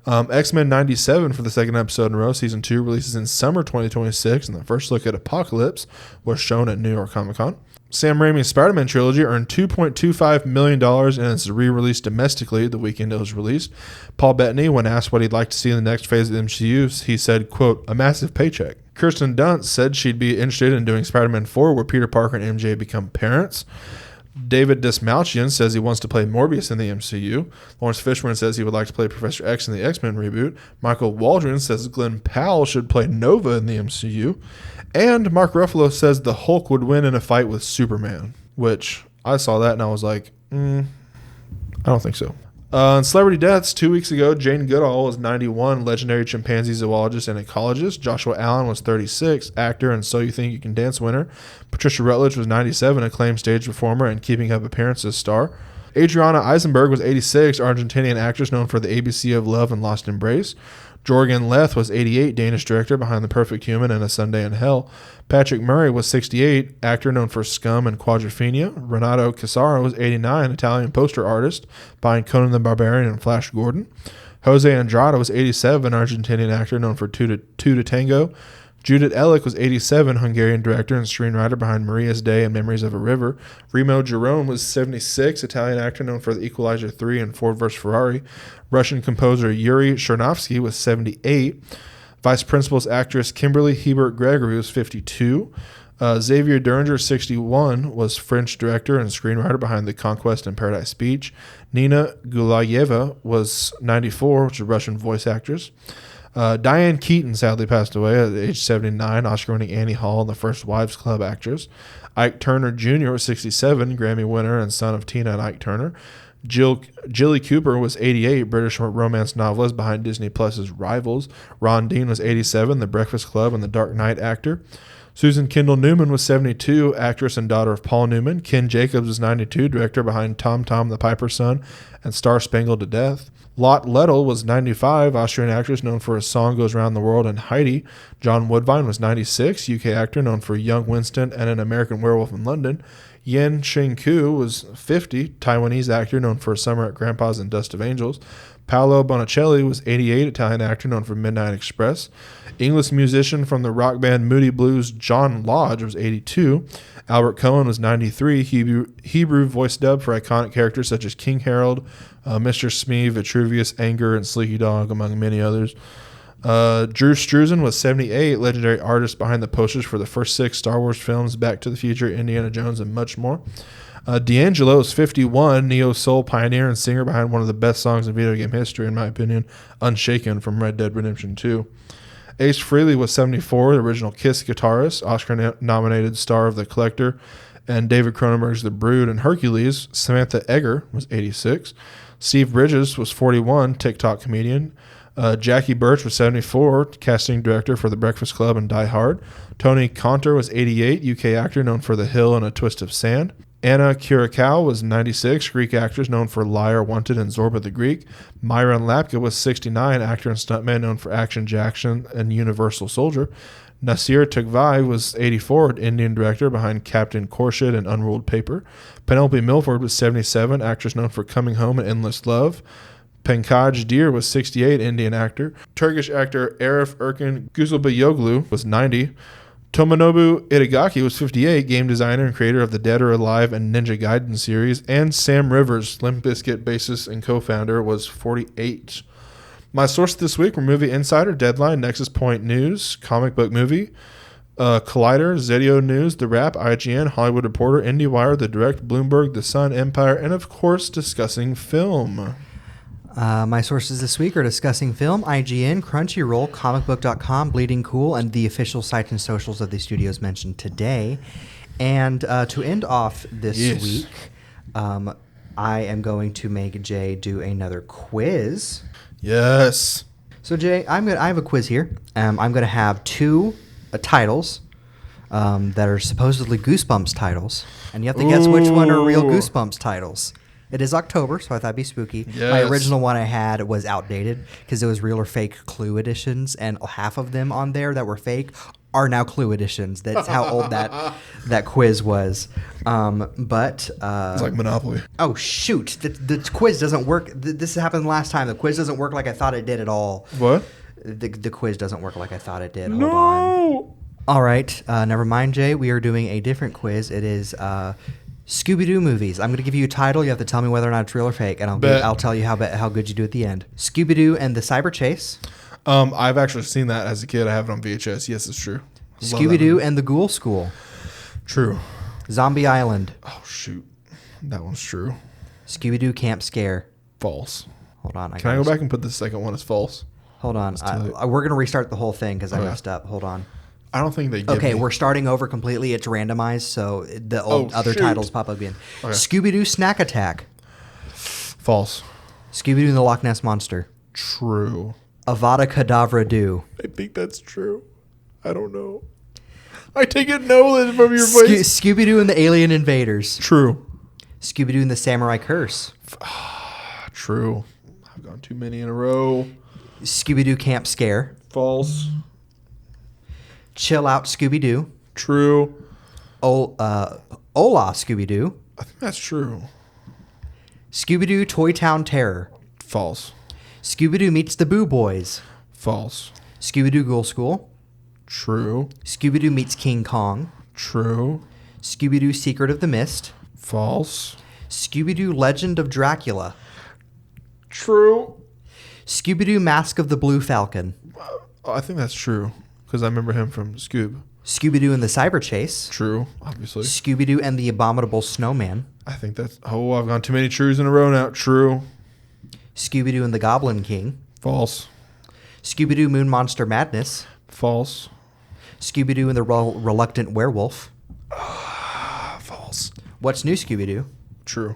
X-Men 97, for the second episode in a row, Season 2 releases in summer 2026, and the first look at Apocalypse was shown at New York Comic Con. Sam Raimi's Spider-Man trilogy earned $2.25 million and is re-released domestically the weekend it was released. Paul Bettany, when asked what he'd like to see in the next phase of the MCU, he said, quote, a massive paycheck. Kirsten Dunst said she'd be interested in doing Spider-Man 4, where Peter Parker and MJ become parents. David Dastmalchian says he wants to play Morbius in the MCU. Lawrence Fishburne says he would like to play Professor X in the X-Men reboot. Michael Waldron says Glenn Powell should play Nova in the MCU. And Mark Ruffalo says the Hulk would win in a fight with Superman, which I saw that and I was like, I don't think so. In celebrity deaths, 2 weeks ago, Jane Goodall was 91, legendary chimpanzee zoologist and ecologist. Joshua Allen was 36, actor and So You Think You Can Dance winner. Patricia Rutledge was 97, acclaimed stage performer and Keeping Up Appearances star. Adriana Eisenberg was 86, Argentinian actress known for the ABC of Love and Lost Embrace. Jorgen Leth was 88, Danish director behind The Perfect Human and A Sunday in Hell. Patrick Murray was 68, actor known for Scum and Quadrophenia. Renato Casaro was 89, Italian poster artist behind Conan the Barbarian and Flash Gordon. Jose Andrade was 87, Argentinian actor known for Two to Tango. Judith Ellick was 87, Hungarian director and screenwriter behind Maria's Day and Memories of a River. Remo Jerome was 76, Italian actor known for The Equalizer 3 and Ford vs. Ferrari. Russian composer Yuri Chernovsky was 78. Vice Principals actress Kimberly Hebert Gregory was 52. Xavier Derringer, 61, was French director and screenwriter behind The Conquest and Paradise Beach. Nina Gulayeva was 94, which is a Russian voice actress. Diane Keaton sadly passed away at age 79, Oscar-winning Annie Hall and The First Wives Club actress. Ike Turner Jr. was 67, Grammy winner and son of Tina and Ike Turner. Jilly Cooper was 88, British romance novelist behind Disney Plus's Rivals. Ron Dean was 87, The Breakfast Club and The Dark Knight actor. Susan Kendall Newman was 72, actress and daughter of Paul Newman. Ken Jacobs was 92, director behind Tom Tom the Piper's Son and Star Spangled to Death. Lot Lettle was 95, Austrian actress known for A Song Goes Round the World and Heidi. John Woodvine was 96, UK actor known for Young Winston and An American Werewolf in London. Yen Shing-ku was 50, Taiwanese actor known for Summer at Grandpa's and Dust of Angels. Paolo Bonicelli was 88, Italian actor known for Midnight Express. English musician from the rock band Moody Blues, John Lodge, was 82. Albert Cohen was 93, Hebrew voice dub for iconic characters such as King Harold, Mr. Smee, Vitruvius, Anger, and Sleeky Dog, among many others. Drew Struzan was 78, legendary artist behind the posters for the first 6 Star Wars films, Back to the Future, Indiana Jones, and much more. D'Angelo is 51, neo-soul pioneer and singer behind one of the best songs in video game history, in my opinion, Unshaken from Red Dead Redemption 2. Ace Frehley was 74, the original Kiss guitarist, Oscar-nominated star of The Collector, and David Cronenberg's The Brood and Hercules. Samantha Egger was 86. Steve Bridges was 41, TikTok comedian. Jackie Birch was 74, casting director for The Breakfast Club and Die Hard. Tony Conter was 88, UK actor known for The Hill and A Twist of Sand. Anna Kurakau was 96, Greek actress known for Liar, Wanted, and Zorba the Greek. Myron Lapka was 69, actor and stuntman known for Action Jackson and Universal Soldier. Nasir Tugvai was 84, Indian director behind Captain Khorshid and Unruled Paper. Penelope Milford was 77, actress known for Coming Home and Endless Love. Pankaj Deer was 68, Indian actor. Turkish actor Arif Erkin Guzulbayoglu was 90. Tomonobu Itagaki was 58, game designer and creator of the Dead or Alive and Ninja Gaiden series. And Sam Rivers, Limp Bizkit bassist and co-founder, was 48. My sources this week were Movie Insider, Deadline, Nexus Point News, Comic Book Movie, Collider, Zedio News, The Wrap, IGN, Hollywood Reporter, IndieWire, The Direct, Bloomberg, The Sun, Empire, and of course, Discussing Film. My sources this week are Discussing Film, IGN, Crunchyroll, comicbook.com, Bleeding Cool, and the official site and socials of the studios mentioned today. And to end off this week, I am going to make Jay do another quiz. Yes. So Jay, I have a quiz here. I'm going to have two titles that are supposedly Goosebumps titles, and you have to guess which one are real Goosebumps titles. It is October, so I thought it'd be spooky. Yes. My original one I had was outdated because it was real or fake Clue editions, and half of them on there that were fake are now Clue editions. That's how old that quiz was. But it's like Monopoly. Oh shoot! The quiz doesn't work. This happened last time. The quiz doesn't work like I thought it did at all. What? The quiz doesn't work like I thought it did. No. Hold on. All right. Never mind, Jay. We are doing a different quiz. It is Scooby-Doo movies. I'm going to give you a title. You have to tell me whether or not it's real or fake, and I'll tell you how good you do at the end. Scooby-Doo and the Cyber Chase. I've actually seen that as a kid. I have it on VHS. Yes, it's true. Scooby-Doo and the Ghoul School. True. Zombie Island. Oh, shoot. That one's true. Scooby-Doo Camp Scare. False. Hold on. Can I go back and put the second one as false? Hold on. We're going to restart the whole thing because I messed up. Hold on. I don't think they give me. We're starting over completely. It's randomized, so the other titles pop up again. Okay. Scooby-Doo Snack Attack. False. Scooby-Doo and the Loch Ness Monster. True. Avada Kedavra Doo. I think that's true. I don't know. I take it no from your voice. Scooby-Doo and the Alien Invaders. True. Scooby-Doo and the Samurai Curse. True. I've gone too many in a row. Scooby-Doo Camp Scare. False. Chill Out Scooby-Doo. True. Hola Scooby-Doo. I think that's true. Scooby-Doo Toy Town Terror. False. Scooby-Doo meets the Boo Boys. False. Scooby-Doo Ghoul School. True. Scooby-Doo meets King Kong. True. Scooby-Doo Secret of the Mist. False. Scooby-Doo Legend of Dracula. True. Scooby-Doo Mask of the Blue Falcon. I think that's true because I remember him from Scoob. Scooby-Doo and the Cyber Chase. True, obviously. Scooby-Doo and the Abominable Snowman. I think that's... Oh, I've gone too many trues in a row now. True. Scooby-Doo and the Goblin King. False. Scooby-Doo Moon Monster Madness. False. Scooby-Doo and the Reluctant Werewolf. False. What's New Scooby-Doo? True.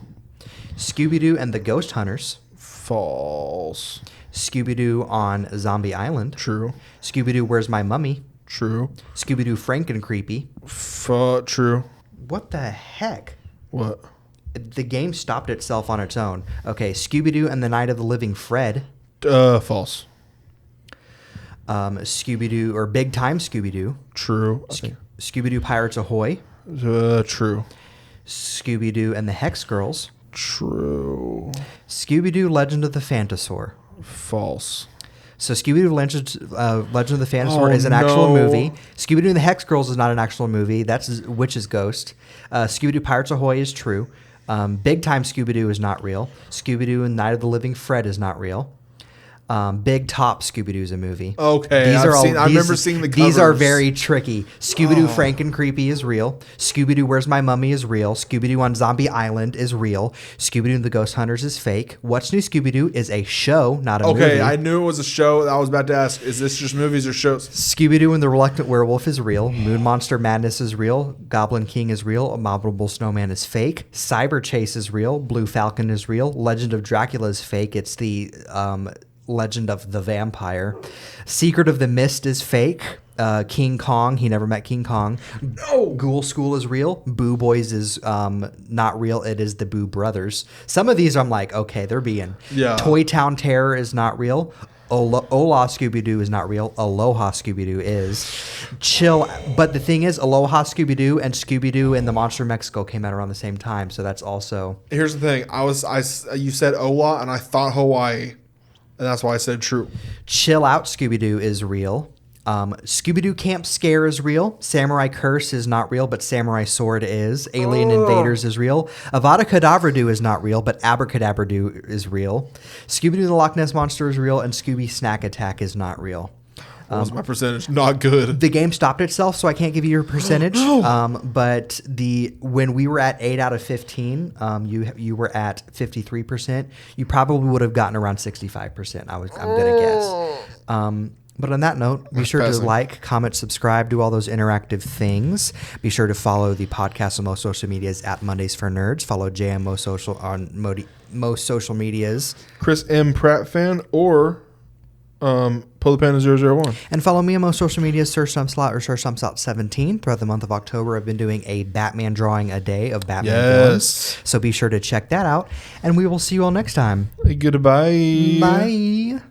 Scooby-Doo and the Ghost Hunters. False. Scooby-Doo on Zombie Island. True. Scooby-Doo Where's My Mummy? True. Scooby-Doo Franken-Creepy. True. What the heck? What? The game stopped itself on its own. Okay, Scooby-Doo and the Night of the Living Fred. False. Scooby-Doo or Big Time Scooby-Doo. True. Scooby-Doo Pirates Ahoy. True. Scooby-Doo and the Hex Girls. True. Scooby-Doo Legend of the Phantasaur. False. So Scooby-Doo Legend of the Phantasaur is an actual movie. Scooby-Doo and the Hex Girls is not an actual movie. That's Witch's Ghost. Scooby-Doo Pirates Ahoy is true. Big Time Scooby-Doo is not real. Scooby-Doo and Night of the Living Fred is not real. Big Top Scooby-Doo is a movie. Okay, I remember seeing the covers. These are very tricky. Scooby-Doo Franken-Creepy is real. Scooby-Doo Where's My Mummy is real. Scooby-Doo on Zombie Island is real. Scooby-Doo and the Ghost Hunters is fake. What's New Scooby-Doo is a show, not a movie. Okay, I knew it was a show. I was about to ask, is this just movies or shows? Scooby-Doo and the Reluctant Werewolf is real. Moon Monster Madness is real. Goblin King is real. Abominable Snowman is fake. Cyber Chase is real. Blue Falcon is real. Legend of Dracula is fake. It's the... Legend of the Vampire. Secret of the Mist is fake. King Kong, he never met King Kong. No! Ghoul School is real. Boo Boys is not real. It is the Boo Brothers. Some of these I'm like, okay, they're being. Yeah. Toy Town Terror is not real. Hola Scooby-Doo is not real. Aloha Scooby-Doo is. Chill. But the thing is, Aloha Scooby-Doo and Scooby-Doo and the Monster of Mexico came out around the same time, so that's also... Here's the thing. You said Ola, and I thought Hawaii, and that's why I said true. Chill Out Scooby-Doo is real. Scooby-Doo Camp Scare is real. Samurai Curse is not real, but Samurai Sword is. Alien Invaders is real. Avada Kedavra Doo is not real, but Abracadabra Doo is real. Scooby-Doo the Loch Ness Monster is real, and Scooby Snack Attack is not real. What was my percentage? Not good. The game stopped itself, so I can't give you your percentage. But when we were at 8 out of 15, you were at 53%. You probably would have gotten around 65%. I'm gonna guess. But on that note, be sure to like, comment, subscribe, do all those interactive things. Be sure to follow the podcast on most social medias at Mondays for Nerds. Follow Jay on most social medias. Chris M. Pratt fan or Polar Panda 001. And follow me on most social medias, Sir Slot or Sir Slot 17. Throughout the month of October, I've been doing a Batman drawing a day of Batman villains. So be sure to check that out. And we will see you all next time. Goodbye. Bye.